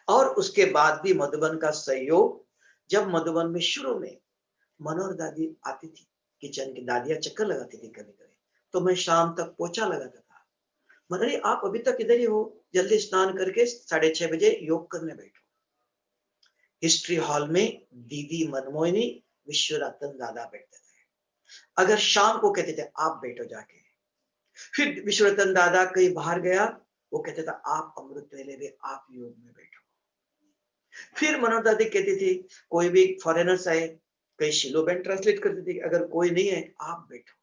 और उसके बाद भी मधुबन का सहयोग, जब मधुबन में शुरू में मनोहर दादी आती थी, किचन की दादियां चक्कर लगाती थी कभी कभी, तो मैं शाम तक पोछा लगाता था। मनोहरी आप अभी तक इधर ही हो, जल्दी स्नान करके 6:30 बजे योग करने बैठो। हिस्ट्री हॉल में दीदी मनमोहिनी, विश्वरतन दादा बैठते थे, अगर शाम को कहते थे आप बैठो जाके, फिर विश्वरतन दादा कहीं बाहर गया, वो कहते थे आप अमृत वेले में आप योग में बैठो। फिर मनोहर दादी कहती थी कोई भी फॉरेनर्स आए, कहीं शिलो बहन ट्रांसलेट करती थी, अगर कोई नहीं है आप बैठो।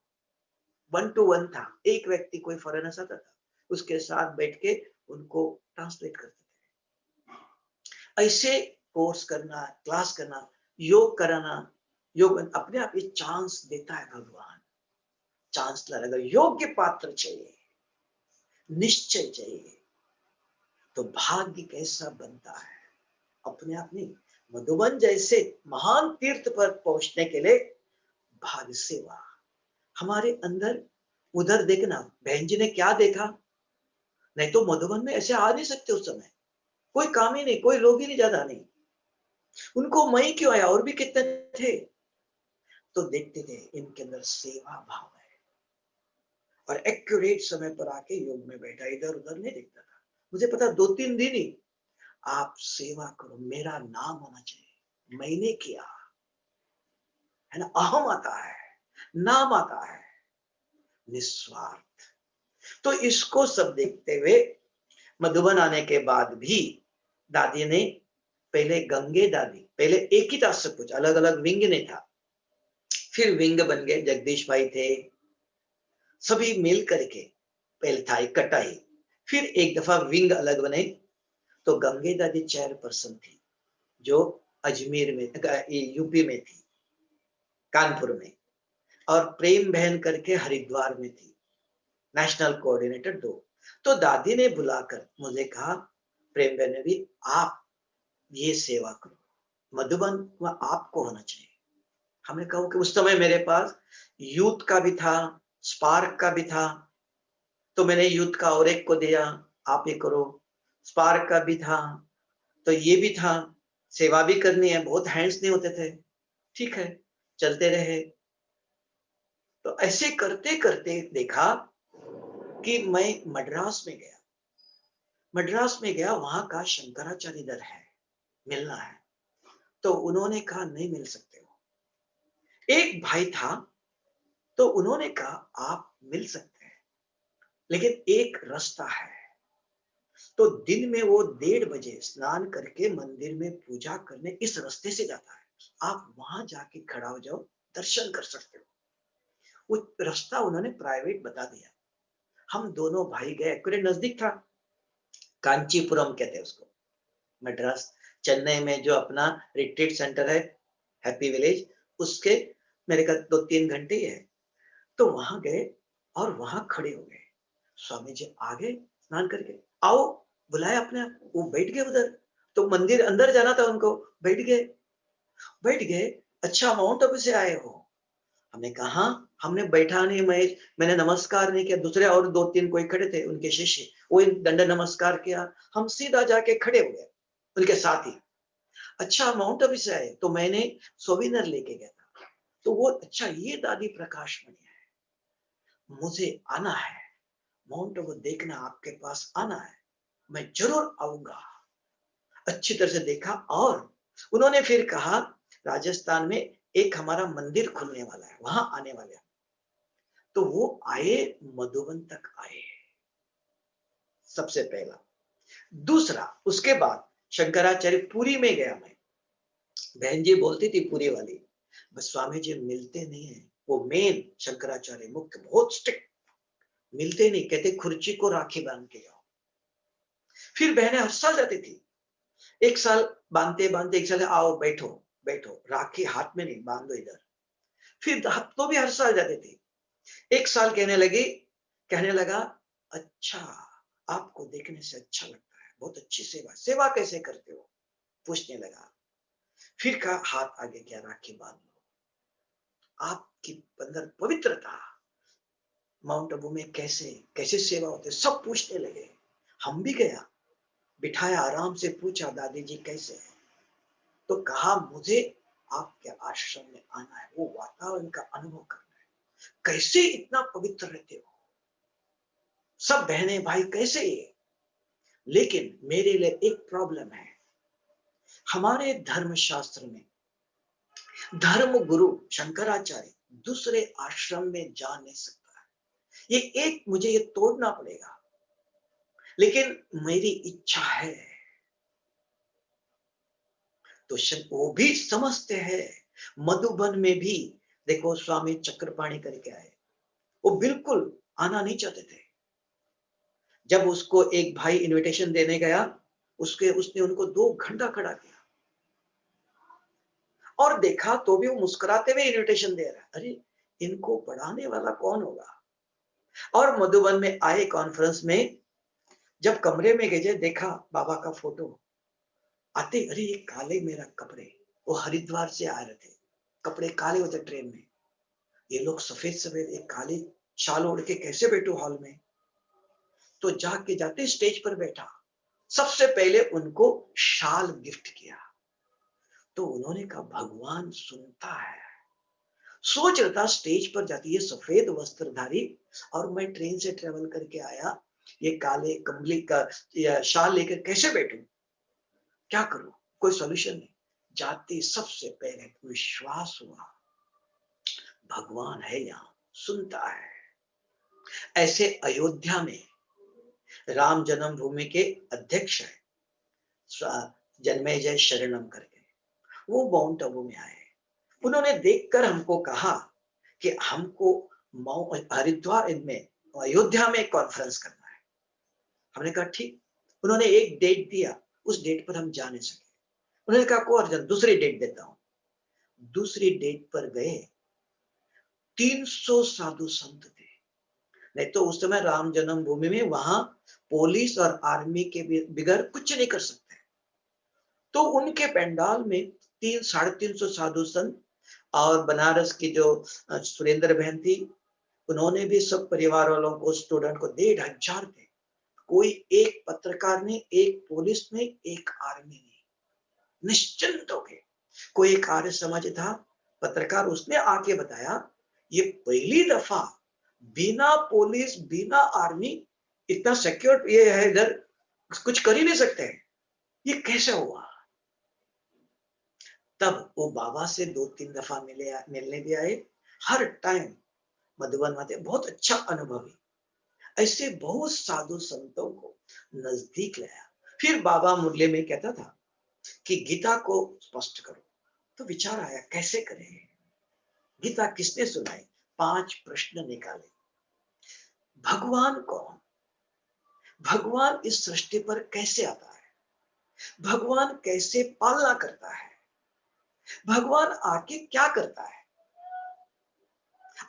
1 to 1 था, एक व्यक्ति कोई फॉरेनर्स आता था, उसके साथ बैठ के उनको ट्रांसलेट करते थे। ऐसे कोर्स करना, क्लास करना, योग कराना, योग अपने आप ये चांस देता है भगवान। चांसलर, अगर योग्य पात्र चाहिए, निश्चय चाहिए, तो भाग्य कैसा बनता है, अपने आप नहीं। मधुबन जैसे महान तीर्थ पर पहुंचने के लिए भाग्य सेवा हमारे अंदर। उधर देखना बहन जी ने क्या देखा, नहीं तो मधुबन में ऐसे आ नहीं सकते उस समय, कोई काम ही नहीं, कोई लोग ही नहीं, ज्यादा नहीं। उनको मई क्यों आया, और भी कितने थे। तो देखते थे इनके अंदर सेवा भाव है, और एक्यूरेट समय पर आके योग में बैठा, इधर उधर नहीं देखता था। मुझे पता 2-3 दिन ही आप सेवा करो, मेरा नाम होना चाहिए, मैंने किया है ना, अहम आता है, नाम आता है, निस्वार्थ। तो इसको सब देखते हुए मधुबन आने के बाद भी दादी ने, पहले गंगे दादी, पहले एक ही था, सब कुछ अलग अलग विंग नहीं था, फिर विंग बन गए, जगदीश भाई थे, सभी मिल करके पहले था इकट्ठा ही, फिर एक दफा विंग अलग बने। तो गंगे दादी चेयरपर्सन थी, जो अजमेर में, यूपी में थी, कानपुर में, और प्रेम बहन करके हरिद्वार में थी, नेशनल कोऑर्डिनेटर 2। तो दादी ने बुलाकर मुझे कहा, प्रेम बहन ने भी, आप ये सेवा करो, मधुबन में आपको होना चाहिए। हमने कहा कि उस समय मेरे पास यूथ का भी था, स्पार्क का भी था, तो मैंने यूथ का और एक को दिया, आप ये करो। स्पार्क का भी था, तो ये भी था, सेवा भी करनी है, बहुत हैंड्स नहीं होते थे। ठीक है, चलते रहे। तो ऐसे करते करते देखा कि मैं मद्रास में गया। मद्रास में गया, वहां का शंकराचार्य इधर है, मिलना है। तो उन्होंने कहा नहीं मिल सकते हो। एक भाई था, तो उन्होंने कहा आप मिल सकते हैं, लेकिन एक रास्ता है। तो दिन में वो 1:30 बजे स्नान करके मंदिर में पूजा करने इस रास्ते से जाता है। आप वहां जाके खड़ा हो जाओ, दर्शन कर सकते हो। वो रास्ता उन्होंने प्राइवेट बता दिया। हम दोनों भाई गए, पूरे नजदीक था, कांचीपुरम कहते हैं उसको, मद्रास, चेन्नई में जो अपना रिट्रीट सेंटर है, हैप्पी विलेज, उसके मेरे का 2-3 घंटे ही है। तो वहां गए और वहां खड़े हो गए। स्वामी जी आ गए स्नान करके, आओ बुलाया अपने आप, वो बैठ गए उधर। तो मंदिर अंदर जाना था उनको, बैठ गए। बैठ गए, अच्छा माउंट आबू से आए हो? हमने कहा हाँ। हमने बैठा नहीं, मैंने नमस्कार नहीं किया। दूसरे और 2-3 कोई खड़े थे, उनके शिष्य, वो दंड नमस्कार किया। हम सीधा जाके खड़े हो गए उनके साथ ही। अच्छा माउंट आबू से आए? तो मैंने सोविनर लेके गया था। तो वो, अच्छा ये दादी प्रकाश मणि है, मुझे आना है, माउंट आबू देखना, आपके पास आना है, मैं जरूर आऊंगा। अच्छी तरह से देखा, और उन्होंने फिर कहा राजस्थान में एक हमारा मंदिर खुलने वाला है, वहां आने वाले हैं। तो वो आए, मधुबन तक आए, सबसे पहला। दूसरा, उसके बाद शंकराचार्य पुरी में गया मैं। बहन जी बोलती थी पुरी वाली, बस स्वामी जी मिलते नहीं है। वो मेन शंकराचार्य मुख्य बहुत स्ट्रिक्ट, मिलते नहीं, कहते खुर्ची को राखी बांध के जाओ। फिर बहनें हर साल जाती थी, एक साल बांधते बांधते एक साल, आओ बैठो बैठो, राखी हाथ में नहीं, बांधो इधर। फिर तो भी हर साल जाते थे। एक साल कहने लगा, अच्छा आपको देखने से अच्छा लगता है, बहुत अच्छी सेवा, सेवा कैसे करते हो, पूछने लगा। फिर कहा हाथ आगे क्या, राखी बांध लो। आपकी अंदर पवित्रता, माउंट आबू में कैसे कैसे सेवा होते, सब पूछने लगे। हम भी गया, बिठाया, आराम से पूछा दादी जी कैसे है। तो कहा मुझे आपके आश्रम में आना है, वो वातावरण का अनुभव करना है, कैसे इतना पवित्र रहते हो, सब बहने भाई कैसे ये। लेकिन मेरे लिए एक प्रॉब्लम है, हमारे धर्म शास्त्र में धर्म गुरु शंकराचार्य दूसरे आश्रम में जा नहीं सकता है, ये एक मुझे ये तोड़ना पड़ेगा, लेकिन मेरी इच्छा है। तो वो भी समझते हैं। मधुबन में भी देखो स्वामी चक्रपाणी करके आए, वो बिल्कुल आना नहीं चाहते थे। जब उसको एक भाई इनविटेशन देने गया, उसने उनको 2 घंटा खड़ा किया और देखा तो भी वो मुस्कुराते हुए इनविटेशन दे रहा है। अरे इनको पढ़ाने वाला कौन होगा। और मधुबन में आए कॉन्फ्रेंस में, जब कमरे में गए, देखा बाबा का फोटो आते, अरे ये काले मेरा कपड़े, वो हरिद्वार से आ रहे थे, कपड़े काले होते ट्रेन में, ये लोग सफेद सफेद एक काली शाल ओढ़ के कैसे बैठो हॉल में। तो जाके जाते स्टेज पर बैठा, सबसे पहले उनको शाल गिफ्ट किया। तो उन्होंने कहा भगवान सुनता है। सोच रहा था स्टेज पर जाती है सफेद वस्त्रधारी, और मैं ट्रेन से ट्रेवल करके आया, ये काले कंबली का शाल लेकर कैसे बैठूं, क्या करूं, कोई सॉल्यूशन नहीं। जाते सबसे पहले विश्वास हुआ भगवान है, यहाँ सुनता है। ऐसे अयोध्या में राम जन्मभूमि के अध्यक्ष है जन्मेजय शरणम करके, वो माउंट आबू में आए। उन्होंने देखकर हमको कहा कि हमको हरिद्वार में अयोध्या में कॉन्फ्रेंस करना है। हमने कहा ठीक। उन्होंने एक डेट दिया, उस डेट पर हम जा नहीं सके। उन्होंने कहा को अर्जन दूसरी डेट देता हूं। दूसरी डेट पर गए, 300 साधु संत थे। नहीं तो उस समय राम जन्मभूमि में वहां पुलिस और आर्मी के बगैर कुछ नहीं कर सकते। तो उनके पंडाल में 300-350 साधु संत, और बनारस की जो सुरेंद्र बहन थी, उन्होंने भी सब परिवार वालों को, स्टूडेंट को 1,500 थे। कोई एक पत्रकार ने, एक पुलिस ने, एक आर्मी ने, निश्चिंत हो गए। कोई एक आर्य समाज था पत्रकार, उसने आके बताया ये पहली दफा बिना पुलिस बिना आर्मी इतना सिक्योर ये है, इधर कुछ कर ही नहीं सकते, ये कैसे हुआ। तब वो बाबा से 2-3 दफा मिलने भी आए, हर टाइम मधुबन आते, बहुत अच्छा अनुभव है। ऐसे बहुत साधु संतों को नजदीक लाया। फिर बाबा मुरली में कहता था कि गीता को स्पष्ट करो, तो विचार आया कैसे करें। गीता किसने सुनाई? 5 प्रश्न निकाले। भगवान कौन? भगवान इस सृष्टि पर कैसे आता है? भगवान कैसे पालना करता है? भगवान आके क्या करता है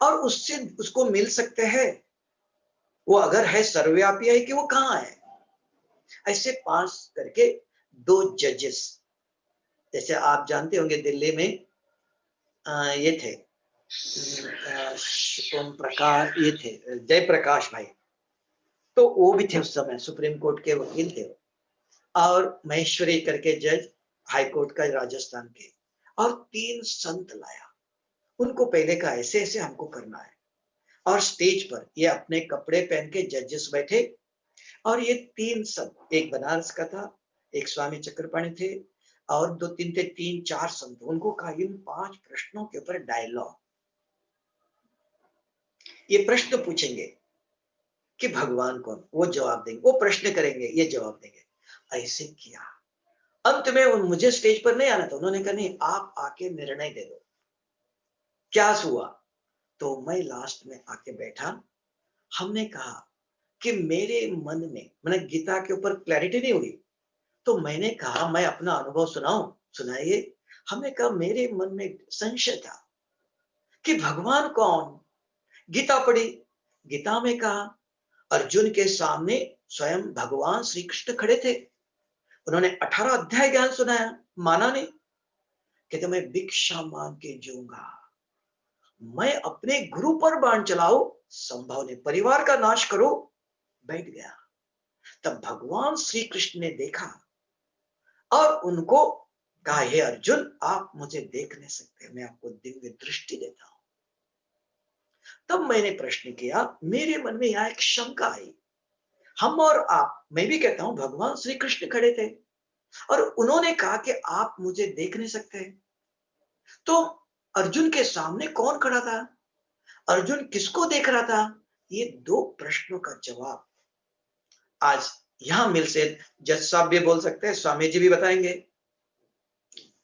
और उससे उसको मिल सकते हैं? वो अगर है सर्वव्यापी है कि वो कहाँ है? ऐसे 5 करके 2 जजेस, जैसे आप जानते होंगे दिल्ली में ये थे ओम प्रकाश, ये थे जयप्रकाश भाई, तो वो भी थे उस समय सुप्रीम कोर्ट के वकील थे। और महेश्वरी करके जज हाई कोर्ट का राजस्थान के, और 3 संत लाया। उनको पहले कहा ऐसे ऐसे हमको करना है, और स्टेज पर ये अपने कपड़े पहन के जजेस बैठे, और ये 3 संत, एक बनारस का था, एक स्वामी चक्रपाणी थे, और 2-3 थे, 3-4 संत। उनको कहा इन 5 प्रश्नों के ऊपर डायलॉग, ये प्रश्न पूछेंगे कि भगवान कौन, वो जवाब देंगे, वो प्रश्न करेंगे, ये जवाब देंगे। ऐसे किया। अंत में मुझे स्टेज पर नहीं आना था, उन्होंने कहा नहीं आप आके निर्णय दे दो क्या हुआ। तो मैं लास्ट में आके बैठा। हमने कहा कि मेरे मन में, मैंने गीता के ऊपर क्लैरिटी नहीं हुई, तो मैंने कहा मैं अपना अनुभव सुनाऊं, सुनाइए। हमने कहा मेरे मन में संशय था कि भगवान कौन। गीता पढ़ी, गीता में कहा अर्जुन के सामने स्वयं भगवान श्री कृष्ण खड़े थे, उन्होंने 18 अध्याय ज्ञान सुनाया, माना नहीं। कहते मैं भिक्षा मांग के जीऊंगा, मैं अपने गुरु पर बाण चलाओ, संभव नहीं, परिवार का नाश करो, बैठ गया। तब भगवान श्री कृष्ण ने देखा और उनको कहा हे अर्जुन आप मुझे देख नहीं सकते, मैं आपको दिव्य दृष्टि देता हूं। तब मैंने प्रश्न किया, मेरे मन में यहां एक शंका आई, हम और आप, मैं भी कहता हूं भगवान श्री कृष्ण खड़े थे और उन्होंने कहा कि आप मुझे देख नहीं सकते, तो अर्जुन के सामने कौन खड़ा था, अर्जुन किसको देख रहा था? ये 2 प्रश्नों का जवाब आज यहां मिल से जज साहब भी बोल सकते हैं, स्वामी जी भी बताएंगे,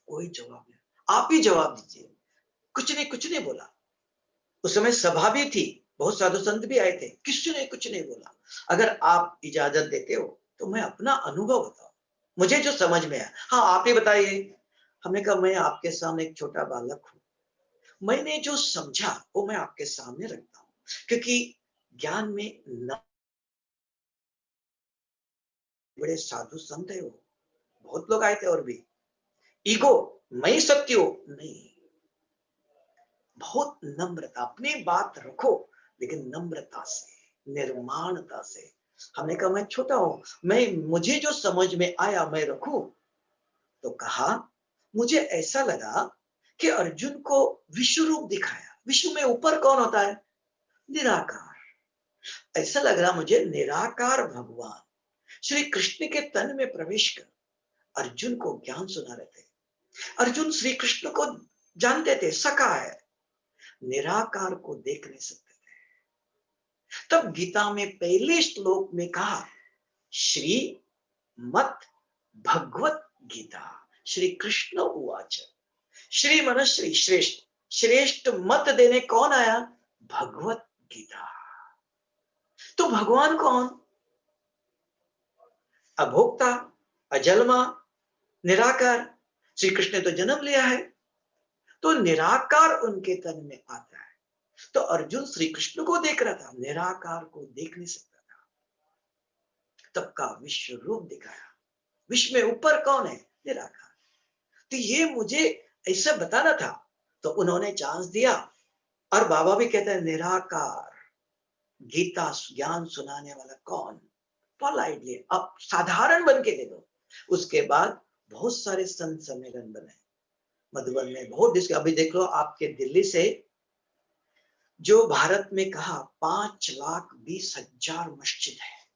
कोई जवाब नहीं। आप ही जवाब दीजिए। कुछ नहीं बोला। उस समय सभा भी थी, बहुत साधु संत भी आए थे, किसी ने कुछ नहीं बोला। अगर आप इजाजत देते हो तो मैं अपना अनुभव बताऊं, मुझे जो समझ में आया। हाँ आप ही बताइए। हमने कहा मैं आपके सामने एक छोटा बालक हूं, मैंने जो समझा वो मैं आपके सामने रखता हूं, क्योंकि ज्ञान में न बड़े साधु संत है, वो बहुत लोग आए थे, और भी ईगो, मैं सत्य हूं नहीं, बहुत नम्रता, अपनी बात रखो लेकिन नम्रता से, निर्माणता से। हमने कहा मैं छोटा हूं, मुझे जो समझ में आया मैं रखूं। तो कहा मुझे ऐसा लगा कि अर्जुन को विश्व रूप दिखाया। विश्व में ऊपर कौन होता है? निराकार। ऐसा लग रहा मुझे निराकार भगवान श्री कृष्ण के तन में प्रवेश कर अर्जुन को ज्ञान सुना रहे थे। अर्जुन श्री कृष्ण को जानते थे, सखा है, निराकार को देख नहीं सकते थे। तब गीता में पहले श्लोक में कहा श्री मत भगवत गीता श्री कृष्ण उवाच। श्री मन श्री, श्रेष्ठ, श्रेष्ठ मत देने कौन आया? भगवत गीता। तो भगवान कौन? अभोक्ता, अजन्मा, निराकार। श्री कृष्ण ने तो जन्म लिया है, तो निराकार उनके तन में आता है। तो अर्जुन श्री कृष्ण को देख रहा था, निराकार को देख नहीं सकता था। तब का विश्व रूप दिखाया। विश्व में ऊपर कौन है? निराकार। तो ये मुझे ऐसा बताना था, तो उन्होंने चांस दिया। और बाबा भी कहते हैं निराकार गीता ज्ञान सुनाने वाला कौन? पोलाइटली अब साधारण बन के दे दो। उसके बाद बहुत सारे संत सम्मेलन बने मधुबन में, बहुत अभी देख लो आपके दिल्ली से जो भारत में कहा 5,20,000 मस्जिद है,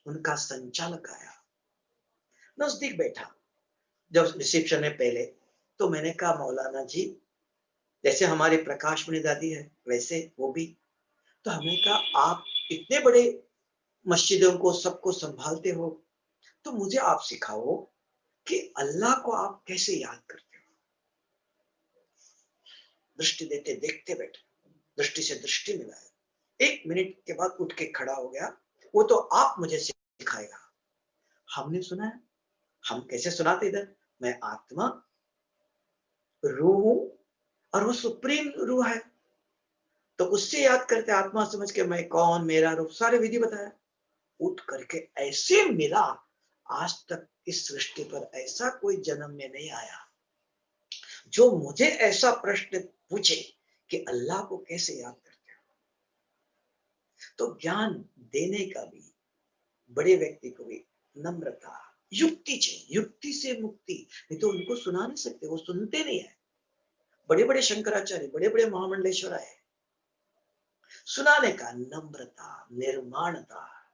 उनका संचालक आया, नजदीक बैठा जब रिसेप्शन में पहले, तो मैंने कहा मौलाना जी, जैसे हमारी प्रकाश मणि दादी है वैसे वो भी, तो हमने कहा आप इतने बड़े मस्जिदों को सबको संभालते हो, तो मुझे आप सिखाओ कि अल्लाह को आप कैसे याद करते हो। दृष्टि देते देखते बैठे, दृष्टि से दृष्टि मिलाए, 1 मिनट के बाद उठ के खड़ा हो गया, वो तो आप मुझे सिखाएगा। हमने सुना है, हम कैसे सुनाते इधर, मैं आत्मा रूह हूं और वो सुप्रीम रूह है, तो उससे याद करते आत्मा समझ के मैं कौन, मेरा रूप, सारे विधि बताया। उठ करके ऐसे मिला, आज तक इस सृष्टि पर ऐसा कोई जन्म में नहीं आया जो मुझे ऐसा प्रश्न पूछे कि अल्लाह को कैसे याद करते हो। तो ज्ञान देने का भी बड़े व्यक्ति को भी नम्रता, युक्ति चाहिए, युक्ति से मुक्ति, नहीं तो उनको सुना नहीं सकते, वो सुनते नहीं है। बड़े बड़े शंकराचार्य, बड़े बड़े महामंडलेश्वर आए, सुनाने का नम्रता, निर्माणता,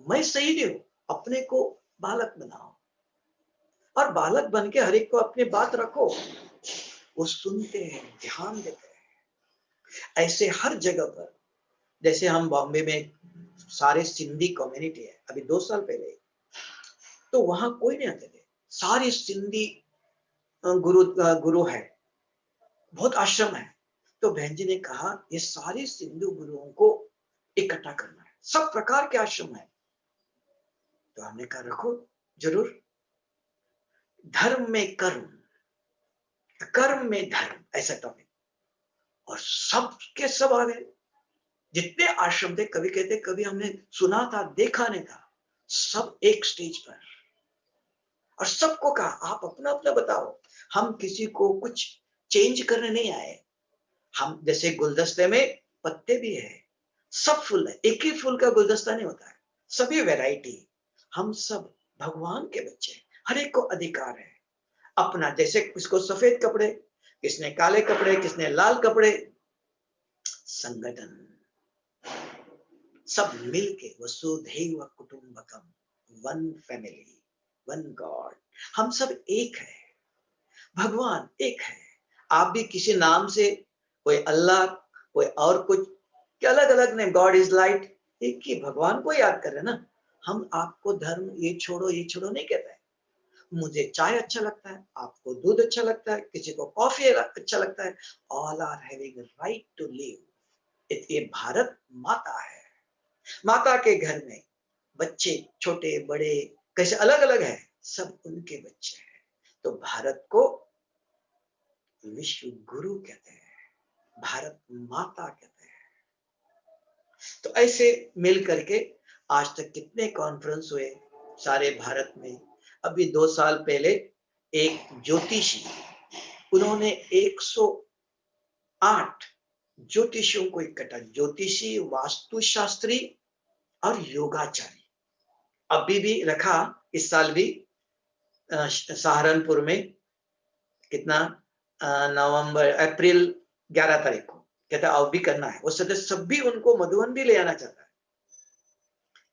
मैं सही नहीं हूं, अपने को बालक बनाओ और बालक बन के हर एक को अपनी बात रखो, वो सुनते हैं, ध्यान देते हैं। ऐसे हर जगह पर, जैसे हम बॉम्बे में सारे सिंधी कम्युनिटी है, अभी 2 साल पहले, तो वहां कोई नहीं आते थे, सारे सिंधी गुरु है, बहुत आश्रम है। तो बहन जी ने कहा ये सारे सिंधु गुरुओं को इकट्ठा करना है, सब प्रकार के आश्रम है। तो हमने कहा रखो जरूर, धर्म में कर्म, कर्म में धर्म, ऐसा टॉपिक, और सब के सब आ गए। जितने आश्रम थे, कभी कहते कभी हमने सुना था देखा नहीं था, सब एक स्टेज पर, और सबको कहा आप अपना अपना बताओ, हम किसी को कुछ चेंज करने नहीं आए। हम जैसे गुलदस्ते में पत्ते भी है, सब फूल है, एक ही फूल का गुलदस्ता नहीं होता है, सभी वैरायटी। हम सब भगवान के बच्चे, हर एक को अधिकार है अपना, जैसे किसको सफेद कपड़े, किसने काले कपड़े, किसने लाल कपड़े, संगठन सब मिलके वसुधैव कुटुंबकम, वन फैमिली, वन गॉड, हम सब एक है, भगवान एक है। आप भी किसी नाम से, कोई अल्लाह, कोई और कुछ, अलग अलग नेम, गॉड इज लाइट, एक ही भगवान को याद कर रहे ना। हम आपको धर्म ये छोड़ो नहीं कहते हैं। मुझे चाय अच्छा लगता है, आपको दूध अच्छा लगता है, किसी को कॉफी अच्छा लगता है, all are having right to live. ये भारत माता है, माता के घर में बच्चे छोटे बड़े कैसे अलग अलग है, सब उनके बच्चे हैं। तो भारत को विश्व गुरु कहते हैं, भारत माता कहते हैं। तो ऐसे मिल करके आज तक कितने कॉन्फ्रेंस हुए सारे भारत में। अभी 2 साल पहले एक ज्योतिषी, उन्होंने 108 ज्योतिषियों को इकट्ठा, ज्योतिषी, वास्तुशास्त्री और योगाचारी, अभी भी रखा इस साल भी सहारनपुर में, कितना नवंबर अप्रैल 11 तारीख को, कहता अब भी करना है। वो सदस्य सब भी उनको मधुबन भी ले आना चाहता है।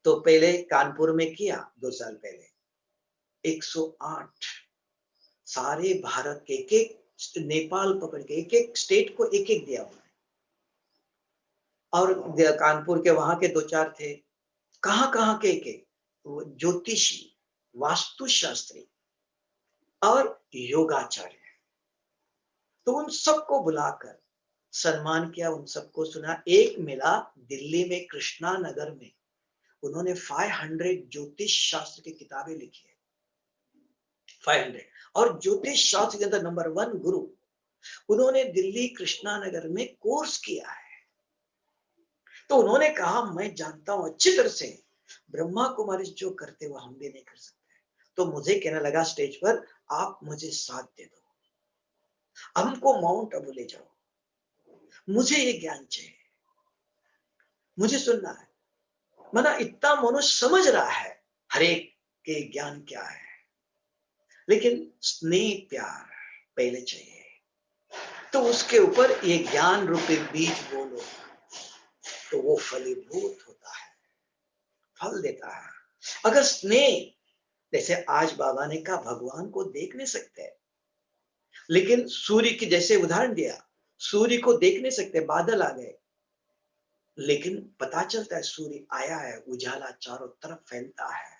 तो पहले कानपुर में किया 2 साल पहले, 108 सारे भारत के, एक एक नेपाल पकड़ के एक एक स्टेट को एक एक दिया उन्होंने, और कानपुर के वहां के 2-4 थे, कहां के एक ज्योतिषी, वास्तुशास्त्री और योगाचार्य, तो उन सबको बुलाकर सम्मान किया, उन सबको सुना। एक मिला दिल्ली में कृष्णा नगर में, उन्होंने 500 ज्योतिष शास्त्र की किताबें लिखी है, 500, और ज्योतिष शास्त्र के अंदर नंबर 1 गुरु, उन्होंने दिल्ली कृष्णा नगर में कोर्स किया है। तो उन्होंने कहा मैं जानता हूं अच्छी तरह से, ब्रह्मा कुमारी जो करते वो हम भी नहीं कर सकते। तो मुझे कहने लगा स्टेज पर, आप मुझे साथ दे दो, हमको माउंट आबू ले जाओ, मुझे ये ज्ञान चाहिए। मुझे सुनना है। माना इतना मनुष्य समझ रहा है हर एक के ज्ञान क्या है, लेकिन स्नेह प्यार पहले चाहिए। तो उसके ऊपर ये ज्ञान रूपी बीज बोलो तो वो फलीभूत होता है, फल देता है। अगर स्नेह, जैसे आज बाबा ने कहा भगवान को देख नहीं सकते, लेकिन सूर्य की जैसे उदाहरण दिया, सूर्य को देख नहीं सकते, बादल आ गए, लेकिन पता चलता है सूर्य आया है, उजाला चारों तरफ फैलता है।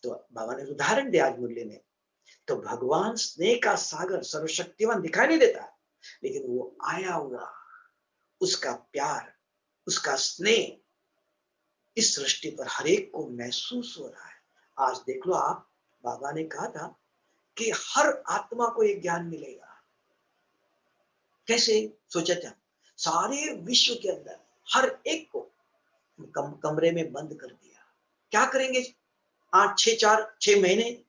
तो बाबा ने उदाहरण दिया आज मुरली में। तो भगवान स्नेह का सागर सर्वशक्तिवान दिखाई नहीं देता, लेकिन वो आया हुआ, उसका प्यार, उसका स्नेह इस सृष्टि पर हर एक को महसूस हो रहा है। आज देख लो आप, बाबा ने कहा था कि हर आत्मा को एक ज्ञान मिलेगा। कैसे सोचा था? सारे विश्व के अंदर हर एक को कमरे में बंद कर दिया। क्या करेंगे 6 महीने?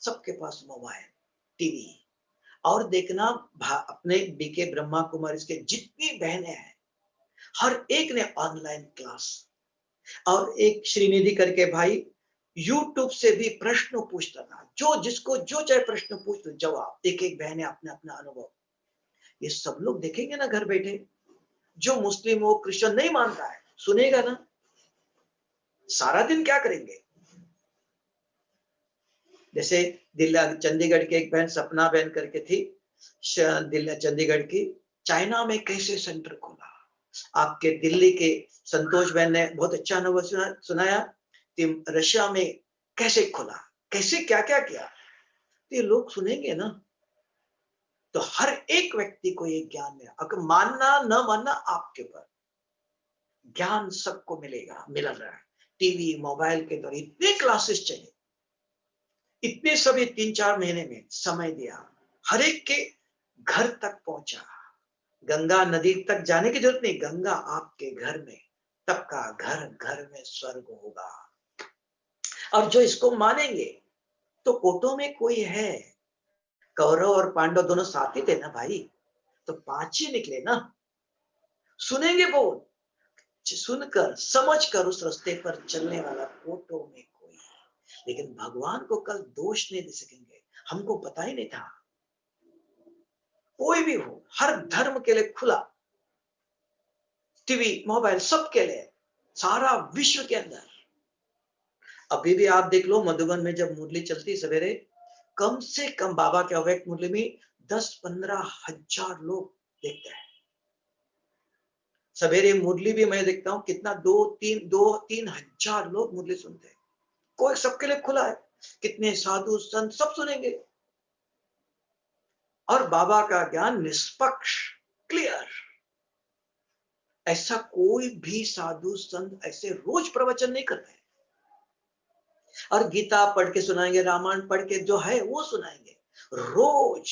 सबके पास मोबाइल, टीवी, और देखना अपने बीके ब्रह्मा कुमारी के जितनी बहनें हैं, हर एक ने ऑनलाइन क्लास, और एक श्रीनिधि करके भाई यूट्यूब से भी प्रश्न पूछता था, जो जिसको जो चाहे प्रश्न पूछ तो जवाब, एक एक बहने अपने अपना अनुभव। ये सब लोग देखेंगे ना घर बैठे। जो मुस्लिम हो क्रिश्चियन नहीं मानता है सुनेगा ना, सारा दिन क्या करेंगे। जैसे चंडीगढ़ की एक बहन सपना बहन करके थी, चंडीगढ़ की, चाइना में कैसे सेंटर खोला। आपके दिल्ली के संतोष बहन ने बहुत अच्छा अनुभव सुनाया कि रशिया में कैसे खोला, कैसे क्या क्या किया। तो ये लोग सुनेंगे ना। तो हर एक व्यक्ति को ये ज्ञान मिला। अगर मानना न मानना आपके ऊपर, ज्ञान सबको मिलेगा, मिल रहा है। टीवी मोबाइल के द्वारा इतने क्लासेस चले, इतने सभी 3-4 महीने में समय दिया, हर एक के घर तक पहुंचा। गंगा नदी तक जाने की जरूरत नहीं, गंगा आपके घर में, तब का घर घर में स्वर्ग होगा। और जो इसको मानेंगे, तो कोटों में कोई है, कौरव और पांडव दोनों साथ ही थे ना भाई, तो 5 ही निकले ना। सुनेंगे बहुत, सुनकर समझकर उस रास्ते पर चलने वाला कोटों में कोई है। लेकिन भगवान को कल दोष नहीं दे सकेंगे, हमको पता ही नहीं था। कोई भी हो, हर धर्म के लिए खुला, टीवी मोबाइल सबके लिए, सारा विश्व के अंदर। अभी भी आप देख लो, मधुबन में जब मुरली चलती सवेरे, कम से कम बाबा के अवैध मुरली में 10-15 हजार लोग देखते हैं। सवेरे मुरली भी मैं देखता हूं, कितना 2-3 हजार लोग मुरली सुनते हैं। कोई सबके लिए खुला है, कितने साधु संत सब सुनेंगे। और बाबा का ज्ञान निष्पक्ष, क्लियर। ऐसा कोई भी साधु संत ऐसे रोज प्रवचन नहीं करते। और गीता पढ़ के सुनाएंगे, रामायण पढ़ के जो है वो सुनाएंगे। रोज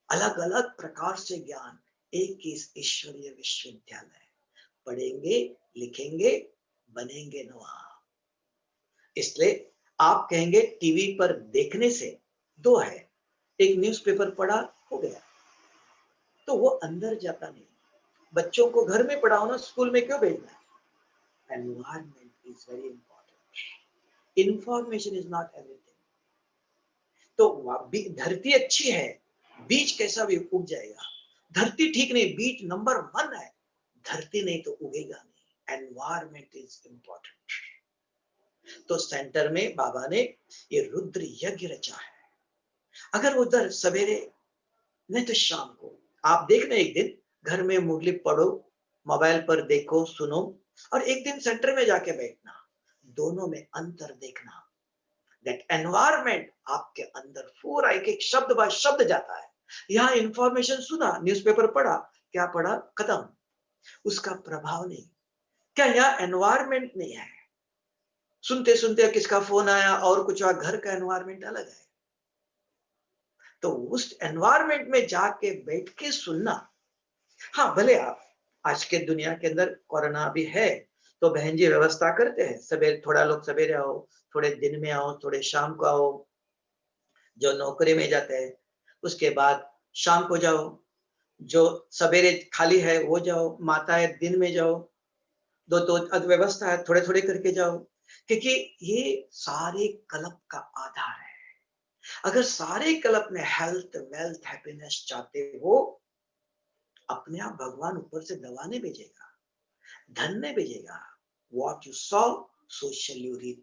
अलग अलग प्रकार से ज्ञान, एक ही ईश्वरीय विश्वविद्यालय, पढ़ेंगे, लिखेंगे, बनेंगे नवाब। इसलिए आप कहेंगे टीवी पर देखने से दो है, एक न्यूज़पेपर पढ़ा हो गया, तो वो अंदर जाता नहीं। बच्चों को घर में पढ़ाओ ना, स्कूल में क्यों भेजना है? Environment is very important, information is not everything. तो धरती अच्छी है, बीज कैसा भी उग जाएगा। धरती ठीक नहीं, बीज नंबर 1 है, धरती नहीं तो उगेगा नहीं। Environment is important. तो सेंटर में बाबा ने ये रुद्र यज्ञ रचा है। अगर उधर सवेरे नहीं तो शाम को आप देखना, एक दिन घर में मुरली पढ़ो, मोबाइल पर देखो, सुनो, और एक दिन सेंटर में जाके बैठना, दोनों में अंतर देखना। दैट एनवायरमेंट आपके अंदर पूरा एक एक शब्द बाय शब्द जाता है। यहाँ इंफॉर्मेशन सुना, न्यूज़पेपर पढ़ा, क्या पढ़ा, खत्म, उसका प्रभाव नहीं। क्या यहाँ एनवायरमेंट नहीं है? सुनते सुनते किसका फोन आया और कुछ, घर का एनवायरमेंट अलग है। तो उस एनवायरमेंट में जाके बैठ के सुनना। हाँ, भले आप आज के दुनिया के अंदर कोरोना भी है, तो बहन जी व्यवस्था करते हैं, सवेरे थोड़ा लोग सवेरे आओ, थोड़े दिन में आओ, थोड़े शाम को आओ। जो नौकरी में जाते हैं उसके बाद शाम को जाओ, जो सवेरे खाली है वो जाओ, माता है दिन में जाओ। दो तो अव्यवस्था है, थोड़े थोड़े करके जाओ, क्योंकि ये सारे कल्प का आधार है। अगर सारे कल्प में हेल्थ, वेल्थ, हैप्पीनेस चाहते हो, अपने आप भगवान ऊपर से दवा नहीं भेजेगा, धन नहीं भेजेगा। What you sow, so shall you reap.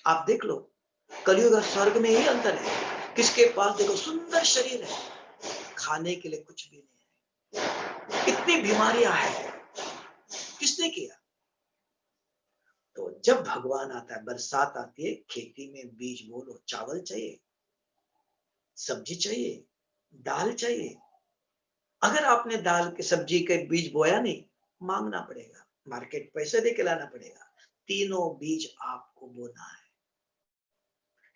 आप देख लो, कलयुग और स्वर्ग में यही अंतर है। किसके पास देखो सुंदर शरीर है, खाने के लिए कुछ भी नहीं है, कितनी बीमारियां हैं, किसने किया? तो जब भगवान आता है, बरसात आती है, खेती में बीज बोलो, चावल चाहिए, सब्जी चाहिए, दाल चाहिए। अगर आपने दाल के सब्जी के बीज बोया नहीं, मांगना पड़ेगा, मार्केट पैसे दे के लाना पड़ेगा। तीनों बीज आपको बोना है।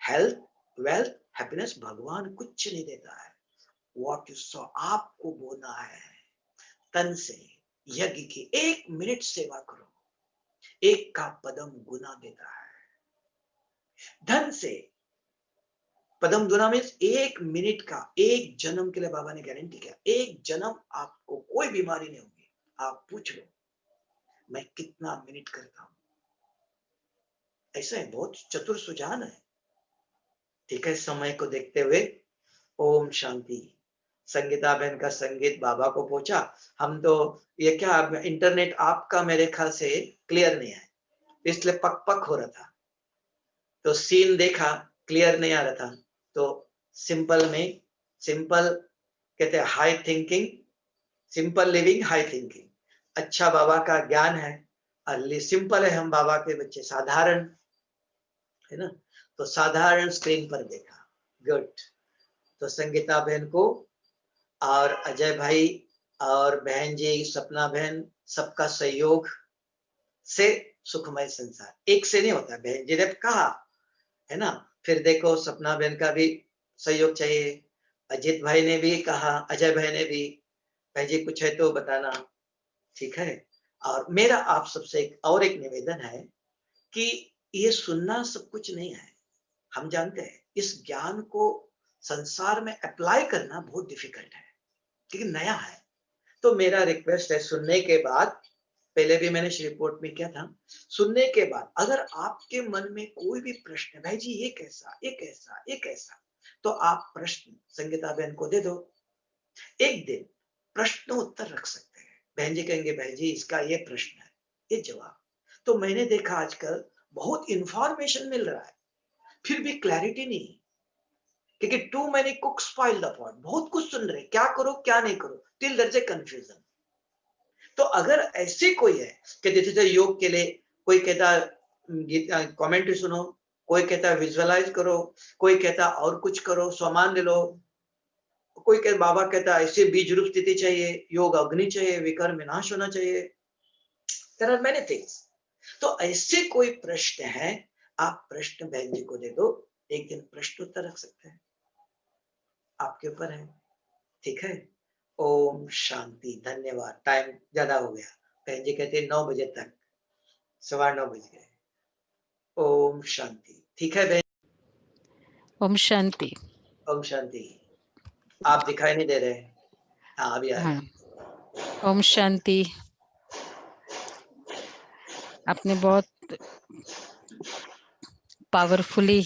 हेल्थ, वेल्थ, हैप्पीनेस भगवान कुछ नहीं देता है। व्हाट यू सो आपको बोना है। तन से यज्ञ की 1 मिनट सेवा करो, 1 का पदम गुना देता है। धन से पदम गुना मीन्स 1 मिनट का, 1 जन्म के लिए बाबा ने गारंटी किया, 1 जन्म आपको कोई बीमारी नहीं होगी। आप पूछ लो मैं कितना मिनट करता हूं, ऐसा है, बहुत चतुर सुजान है। ठीक है, समय को देखते हुए ओम शांति। संगीता बहन का संगीत बाबा को पहुंचा। हम तो ये क्या इंटरनेट आपका मेरे ख्याल से क्लियर नहीं है, इसलिए पक पक हो रहा था, तो सीन देखा क्लियर नहीं आ रहा था। तो सिंपल में, सिंपल कहते हैं high thinking, simple living high thinking. अच्छा बाबा का ज्ञान है, सिंपल है, हम बाबा के बच्चे साधारण है ना, तो साधारण स्क्रीन पर देखा। गुड। तो संगीता बहन को और अजय भाई और बहन जी सपना बहन सबका सहयोग से सुखमय संसार एक से नहीं होता। बहन जी ने कहा है ना, फिर देखो सपना बहन का भी सहयोग चाहिए, अजीत भाई ने भी कहा, अजय भाई ने भी, भाई जी कुछ है तो बताना। ठीक है, और मेरा आप सबसे एक निवेदन है कि ये सुनना सब कुछ नहीं है, हम जानते हैं इस ज्ञान को संसार में अप्लाई करना बहुत डिफिकल्ट है क्योंकि नया है। तो मेरा रिक्वेस्ट है, सुनने के बाद, पहले भी मैंने श्री रिपोर्ट में किया था, सुनने के बाद अगर आपके मन में कोई भी प्रश्न, भाई जी ये कैसा, ये कैसा, ये कैसा, तो आप प्रश्न संगीता बहन को दे दो। एक दिन प्रश्न उत्तर रख सकते हैं। बहन जी कहेंगे भाई जी इसका ये प्रश्न है, ये जवाब। तो मैंने देखा आजकल बहुत इंफॉर्मेशन मिल रहा है, फिर भी क्लैरिटी नहीं, क्योंकि too many cook spoil the pot. बहुत कुछ सुन रहे, क्या करो क्या नहीं करो, till there is a confusion. तो अगर ऐसे कोई है कि जैसे योग के लिए कोई कहता कमेंट्री सुनो, कोई कहता विजुअलाइज करो, कोई कहता और कुछ करो, स्वमान ले लो, कोई कहता बाबा कहता ऐसे बीज रूप स्थिति चाहिए, योग अग्नि चाहिए, विकर्म विनाश होना चाहिए। There are many things. तो ऐसे कोई प्रश्न है, आप प्रश्न बहन जी को दे दो, एक दिन प्रश्न उत्तर रख सकते हैं, आपके ऊपर है। ठीक है, ओम शांति। धन्यवाद, टाइम ज्यादा हो गया, बहन जी कहते 9 बजे तक, 9:15 बज गए। ओम शांति। ठीक है बहन, ओम शांति। ओम शांति। आप दिखाई नहीं दे रहे? हाँ अभी आ रहे। हाँ, ओम शांति। आपने बहुत पावरफुली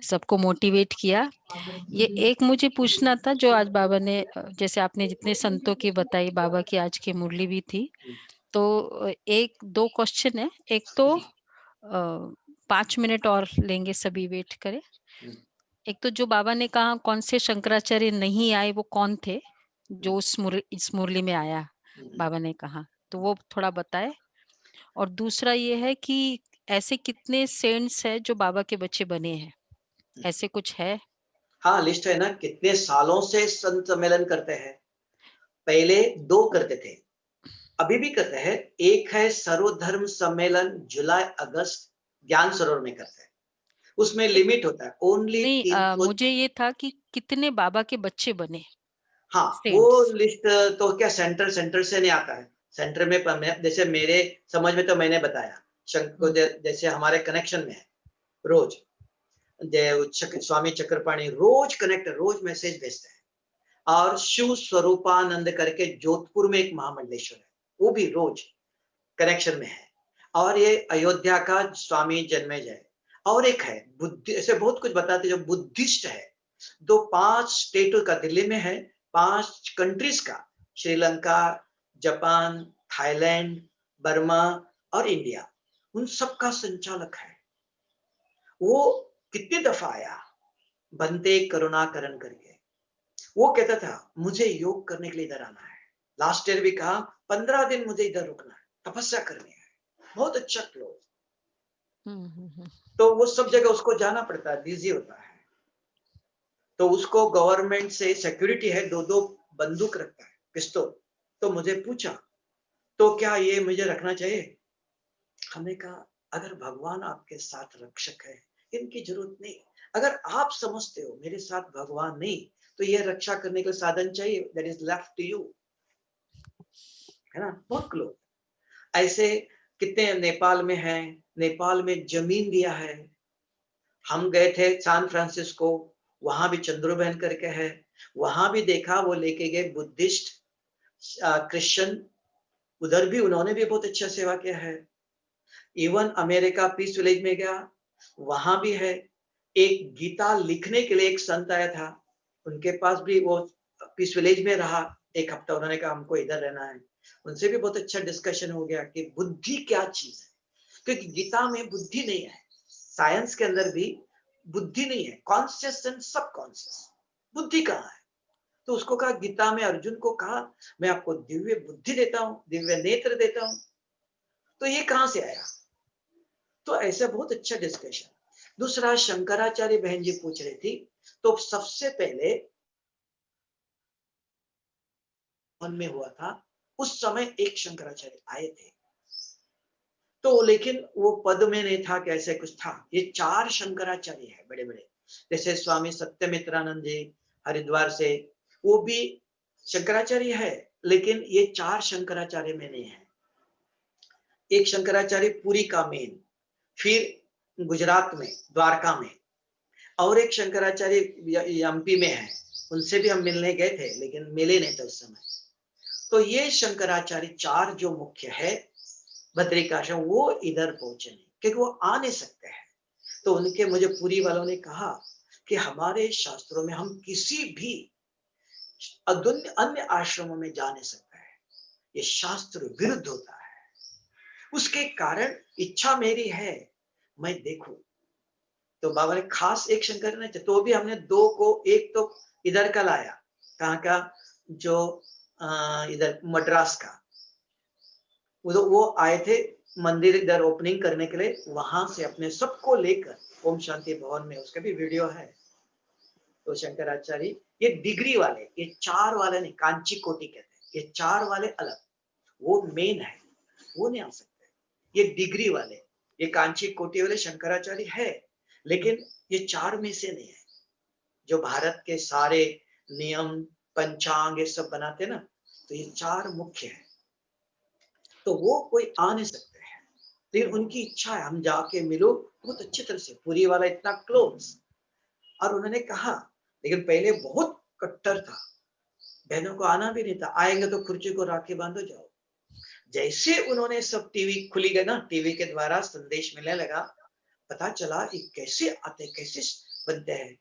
सबको मोटिवेट किया। ये एक मुझे पूछना था जो आज बाबा ने, जैसे आपने जितने संतों की बताई, बाबा की आज की मुरली भी थी, तो एक दो क्वेश्चन है। एक तो 5 मिनट और लेंगे, सभी वेट करें। एक तो जो बाबा ने कहा कौन से शंकराचार्य नहीं आए, वो कौन थे जो इस मुरली में आया, बाबा ने कहा, तो वो थोड़ा बताए। और दूसरा ये है कि ऐसे कितने सेंट्स है जो बाबा के बच्चे बने हैं, ऐसे कुछ है? हाँ लिस्ट है ना, कितने सालों से संत सम्मेलन करते हैं। पहले 2 करते थे, अभी भी करते हैं। एक है सर्वधर्म सम्मेलन, जुलाई अगस्त ज्ञान सरोवर में करते हैं, उसमें लिमिट होता है ओनली नहीं, 300। मुझे ये था कि कितने बाबा के बच्चे बने हाँ वो सेंट्स। लिस्ट तो क्या सेंटर से नहीं आता है, सेंटर में जैसे मेरे समझ में तो मैंने बताया, जैसे हमारे कनेक्शन में है रोज, स्वामी चक्रपाणी रोज कनेक्ट, रोज मैसेज भेजते हैं। और शिव स्वरूपानंद करके जोधपुर में एक महामंडलेश्वर है, वो भी रोज कनेक्शन में है। और ये अयोध्या का स्वामी जन्मेजय, और एक है बुद्धि, ऐसे बहुत कुछ बताते जो बुद्धिस्ट है। 5 स्टेटों का, दिल्ली में है, 5 कंट्रीज का, श्रीलंका, जापान, थाईलैंड, बर्मा और इंडिया, उन सब का संचालक है। वो कितनी दफा आया बनते करुणाकरण करके। वो कहता था मुझे योग करने के लिए इधर आना है। लास्ट ईयर भी कहा 15 दिन मुझे इधर रुकना है, तपस्या करनी है। बहुत अच्छा क्लोज। तो वो सब जगह उसको जाना पड़ता है, बिजी होता है। तो उसको गवर्नमेंट से सिक्योरिटी है, 2 बंदूक रखता है, पिस्तौल। तो मुझे पूछा तो क्या ये मुझे रखना चाहिए? हमने कहा अगर भगवान आपके साथ रक्षक है, इनकी जरूरत नहीं। अगर आप समझते हो मेरे साथ भगवान नहीं, तो ये रक्षा करने का साधन चाहिए, that is left to you, है ना। बहुत क्लोज। ऐसे कितने नेपाल में हैं, नेपाल में जमीन दिया है। हम गए थे सैन फ्रांसिस्को, वहां भी चंद्रू बहन करके है, वहां भी देखा, वो लेके गए बुद्धिस्ट, क्रिश्चियन, उधर भी उन्होंने भी बहुत अच्छा सेवा किया है। इवन अमेरिका पीस विलेज में गया, वहां भी है। एक गीता लिखने के लिए एक संत आया था, उनके पास भी वो पीस विलेज में रहा 1 हफ्ता। उन्होंने कहा हमको इधर रहना है। उनसे भी बहुत अच्छा डिस्कशन हो गया कि बुद्धि क्या चीज है, क्योंकि गीता में बुद्धि नहीं है, साइंस के अंदर भी बुद्धि नहीं है, कॉन्शियस एंड सबकॉन्शियस, बुद्धि कहाँ है? तो उसको कहा, गीता में अर्जुन को कहा मैं आपको दिव्य बुद्धि देता हूँ, दिव्य नेत्र देता हूँ, तो ये कहां से आया? तो ऐसा बहुत अच्छा डिस्कशन। दूसरा, शंकराचार्य बहन जी पूछ रही थी, तो सबसे पहले मन में हुआ था, उस समय एक शंकराचार्य आए थे, तो लेकिन वो पद में नहीं था कि ऐसे कुछ था। ये 4 शंकराचार्य है बड़े बड़े, जैसे स्वामी सत्यमित्रानंद जी हरिद्वार से, वो भी शंकराचार्य है, लेकिन ये 4 शंकराचार्य में नहीं है। एक शंकराचार्य पुरी का मेन, फिर गुजरात में द्वारका में, और एक शंकराचार्य एमपी में है, उनसे भी हम मिलने गए थे लेकिन मिले नहीं थे उस समय। तो ये शंकराचार्य 4 जो मुख्य है बद्रिकाश्रम, वो इधर पहुंचे नहीं क्योंकि वो आ नहीं सकते हैं। तो उनके, मुझे पूरी वालों ने कहा कि हमारे शास्त्रों में हम किसी भी अन्य आश्रमों में जा नहीं सकते हैं, ये शास्त्र विरुद्ध होता है। उसके कारण इच्छा मेरी है मैं देखूं। तो बाबा ने खास एक शंकर ने, तो भी हमने 2 को, एक तो इधर का लाया, कहाँ का, जो इधर मद्रास का, वो आए थे मंदिर इधर ओपनिंग करने के लिए, वहां से अपने सबको लेकर ओम शांति भवन में, उसका भी वीडियो है। तो शंकराचार्य ये डिग्री वाले, ये 4 वाले नहीं, कांची कोटि कहते हैं, ये 4 वाले अलग, वो मेन है, वो नहीं आ सकते। ये डिग्री वाले, ये कांची कोटि वाले शंकराचार्य है, लेकिन ये 4 में से नहीं है, जो भारत के सारे नियम पंचांग ये सब बनाते ना, तो ये 4 मुख्य है। तो वो कोई आ नहीं सकते हैं, लेकिन उनकी इच्छा है हम जाके मिलो बहुत अच्छी तरह से, पूरी वाला इतना क्लोज। और उन्होंने कहा, लेकिन पहले बहुत कट्टर था, बहनों को आना भी नहीं था, आएंगे तो कुर्सी को राखी बांधो जाओ। जैसे उन्होंने सब टीवी खुली गए ना, टीवी के द्वारा संदेश मिलने लगा, पता चला ये कैसे आते, कैसे बनते हैं।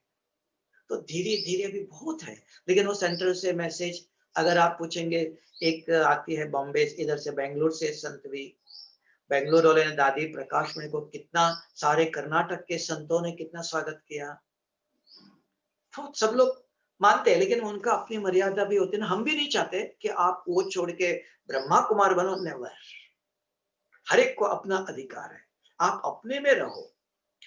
तो धीरे धीरे अभी बहुत है, लेकिन वो सेंट्रल से मैसेज अगर आप पूछेंगे, एक आती है बॉम्बे, इधर से बेंगलुरु से संतवी, बेंगलुरु वाले ने दादी प्रकाश मणि को कितना, सारे कर्नाटक के संतों ने कितना स्वागत किया। तो सब लोग मानते हैं, लेकिन उनका अपनी मर्यादा भी होती है ना। हम भी नहीं चाहते कि आप वो छोड़ के ब्रह्मा कुमार बनो, नेवर। हर एक को अपना अधिकार है, आप अपने में रहो,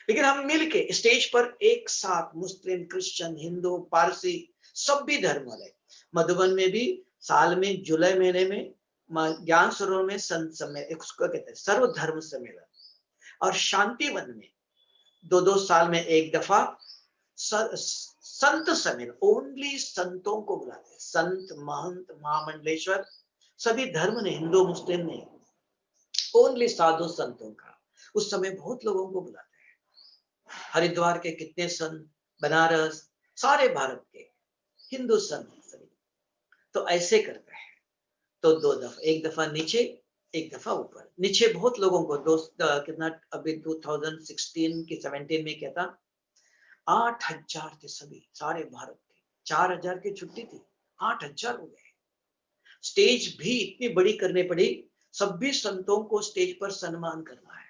लेकिन हम मिलके स्टेज पर एक साथ, मुस्लिम, क्रिश्चियन, हिंदू, पारसी, सब भी धर्म वाले। मधुबन में भी साल में जुलाई महीने में ज्ञान सरोवर में संत सम्मेलन, उसको कहते हैं सर्वधर्म सम्मेलन, और शांतिवन में 2-2 साल में एक दफा संत सम्मेलन, ओनली संतों को बुलाते हैं, संत, महंत, महामंडलेश्वर, सभी धर्म ने, हिंदू मुस्लिम ने, ओनली साधु संतों का। उस समय बहुत लोगों को बुलाते हैं, हरिद्वार के कितने संत, बनारस, सारे भारत के हिंदू संत सभी। तो ऐसे करते हैं। तो 2 दफा, एक दफा नीचे एक दफा ऊपर नीचे बहुत लोगों को दोस्त कितना अभी 2016 की 17 में क्या था 8,000 थे सभी सारे भारत के 4,000 की छुट्टी थी 8,000 हो गए स्टेज भी इतनी बड़ी करनी पड़ी सभी संतों को स्टेज पर सम्मान करना है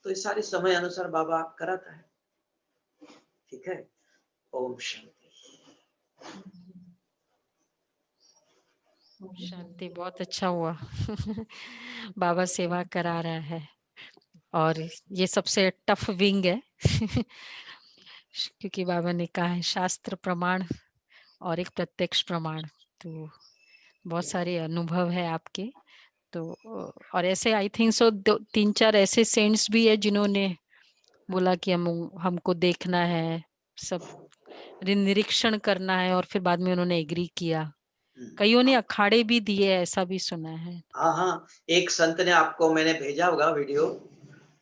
तो ये सारे समय अनुसार बाबा कराता है ठीक है ओम शांति शांति बहुत अच्छा हुआ बाबा सेवा करा रहा है और ये सबसे टफ विंग है क्योंकि बाबा ने कहा है शास्त्र प्रमाण और एक प्रत्यक्ष प्रमाण तो बहुत सारे अनुभव है आपके तो और ऐसे आई थिंक सो 3-4 ऐसे सेंट्स भी है जिन्होंने बोला कि हमको देखना है सब निरीक्षण करना है और फिर बाद में उन्होंने एग्री किया कईयों ने अखाड़े भी दिए ऐसा भी सुना है हाँ एक संत ने आपको मैंने भेजा होगा वीडियो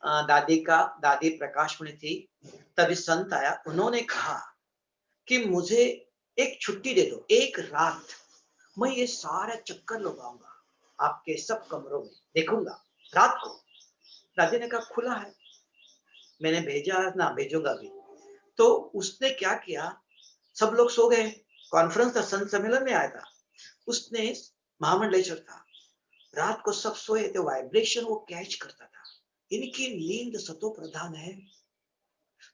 दादी प्रकाश में थी तभी संत आया उन्होंने कहा कि मुझे एक छुट्टी दे दो एक रात मैं ये सारा चक्कर लगाऊंगा आपके सब कमरों में देखूंगा रात को दादी ने कहा खुला है मैंने भेजा ना भेजूंगा भी तो उसने क्या किया सब लोग सो गए कॉन्फ्रेंस था संत सम्मेलन में आया था उसने महामंडलेश्वर था रात को सब सोए थे वाइब्रेशन वो कैच करता था इनकी नींद सतो प्रधान है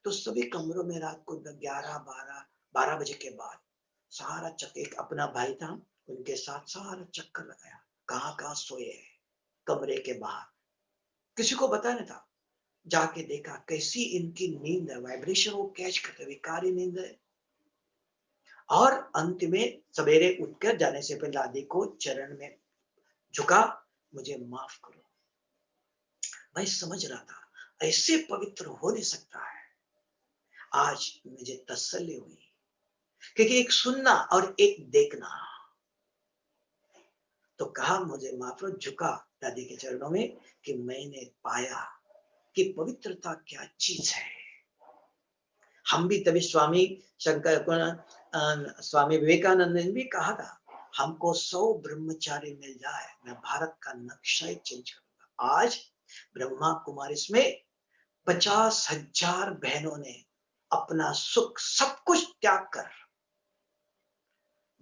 तो सभी कमरों में रात को 11-12 बजे के बाद सारा चक्कर एक अपना भाई था उनके साथ सारा चक्कर लगाया कहाँ सोए है कमरे के बाहर किसी को पता नहीं था जाके देखा कैसी इनकी नींद है वाइब्रेशन वो कैच करते विकारी नींद है और अंत में सवेरे उठकर जाने से पहले दादी को चरण में झुका मुझे माफ करो मैं समझ रहा था ऐसे पवित्र हो नहीं सकता है आज मुझे तसल्ली हुई क्योंकि एक सुनना और एक देखना तो कहा मुझे माफ करो झुका दादी के चरणों में कि मैंने पाया कि पवित्रता क्या चीज है हम भी तभी स्वामी विवेकानंद ने भी कहा था हमको 100 ब्रह्मचारी मिल जाए मैं भारत का नक्शा ही चेंज करूंगा आज ब्रह्मा कुमारी में 50,000 बहनों ने अपना सुख सब कुछ त्याग कर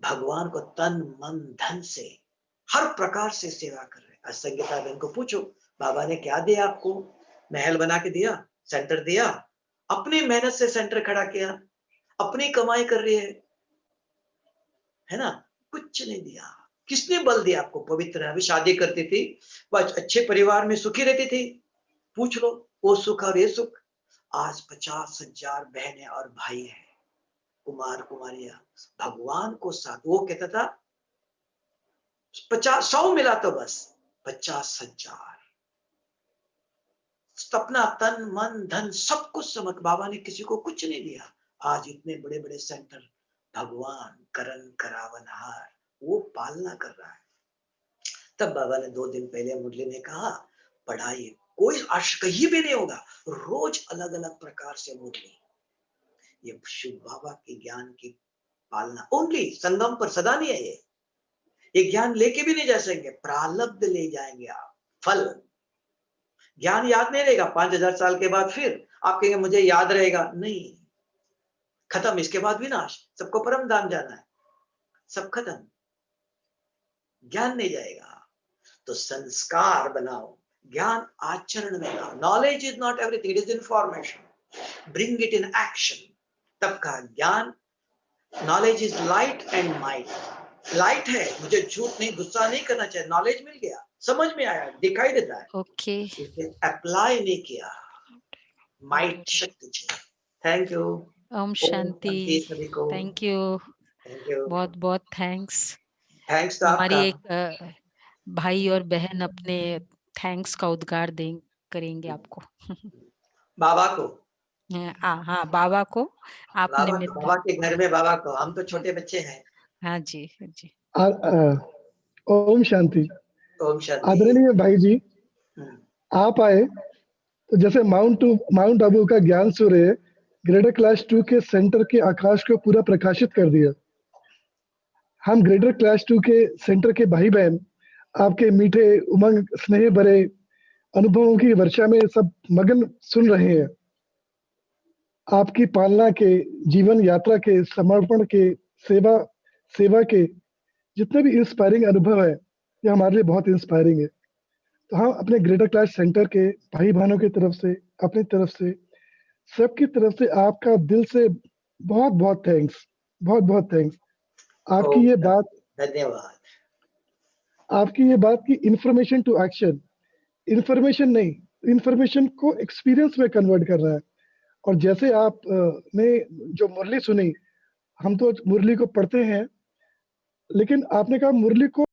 भगवान को तन मन धन से हर प्रकार से सेवा कर रहे आज संगीता बहन को पूछो बाबा ने क्या दिया आपको महल बना के दिया सेंटर दिया अपनी मेहनत से सेंटर खड़ा किया अपनी कमाई कर रही है ना कुछ नहीं दिया किसने बल दिया आपको पवित्र अभी शादी करती थी वह अच्छे परिवार में सुखी रहती थी पूछ लो वो सुख और ये सुख आज 50,000 बहनें और भाई हैं कुमार कुमारियां भगवान को साथ वो कहता था 100 मिला तो बस 50,000 अपना तन मन धन सब कुछ समझ बाबा ने किसी को कुछ नहीं दिया आज इतने बड़े बड़े सेंटर भगवान करण करावनहार वो पालना कर रहा है तब बाबा ने 2 दिन पहले मुरली में कहा पढ़ाई कोई कहीं भी नहीं होगा रोज अलग अलग प्रकार से मुरली ये शिव बाबा के ज्ञान की पालना ओनली संगम पर सदा नहीं है ये ज्ञान लेके भी नहीं जा सकेंगे प्रारब्ध ले जाएंगे आप फल ज्ञान याद नहीं रहेगा 5,000 साल के बाद फिर आप कहेंगे मुझे याद रहेगा नहीं खत्म इसके बाद विनाश सबको परम धाम जाना है सब खत्म ज्ञान नहीं जाएगा तो संस्कार बनाओ ज्ञान आचरण में लाओ knowledge is not everything it is information bring it in action तब का ज्ञान knowledge is light and might light है मुझे झूठ नहीं गुस्सा नहीं करना चाहिए नॉलेज मिल गया समझ में आया दिखाई देता है ओके अप्लाई नहीं किया माइट शक्ति चाहिए थैंक यू ओम शांति सभी को थैंक यू बहुत बहुत थैंक्स तो हमारी आपका एक भाई और बहन अपने थैंक्स का उद्गार करेंगे आपको बाबा को हाँ बाबा को आपने बाबा के घर में बाबा को हम तो छोटे बच्चे हैं हाँ जी जी ओम शांति ओम शांति आदरणीय भाई जी आप आए तो जैसे माउंट आबू का ज्ञान सूर्य ग्रेटर क्लास 2 के सेंटर के आकाश को पूरा प्रकाशित कर दिया हम ग्रेटर क्लास 2 के सेंटर के भाई बहन आपके मीठे उमंग स्नेह भरे अनुभवों की वर्षा में सब मगन सुन रहे हैं। आपकी पालना के, जीवन यात्रा के, समर्पण के, सेवा सेवा के जितने भी इंस्पायरिंग अनुभव है, ये हमारे लिए बहुत इंस्पायरिंग है। तो हम अपने ग्रेटर क्लास सेंटर के भाई बहनों की तरफ से, अपनी तरफ से, सबकी तरफ से आपका दिल से बहुत बहुत थैंक्स, बहुत बहुत थैंक्स। आपकी ये बात, धन्यवाद। आपकी ये बात की इंफॉर्मेशन टू एक्शन, इंफॉर्मेशन नहीं, इंफॉर्मेशन को एक्सपीरियंस में कन्वर्ट कर रहा है। और जैसे आप ने जो मुरली सुनी, हम तो मुरली को पढ़ते हैं, लेकिन आपने कहा मुरली को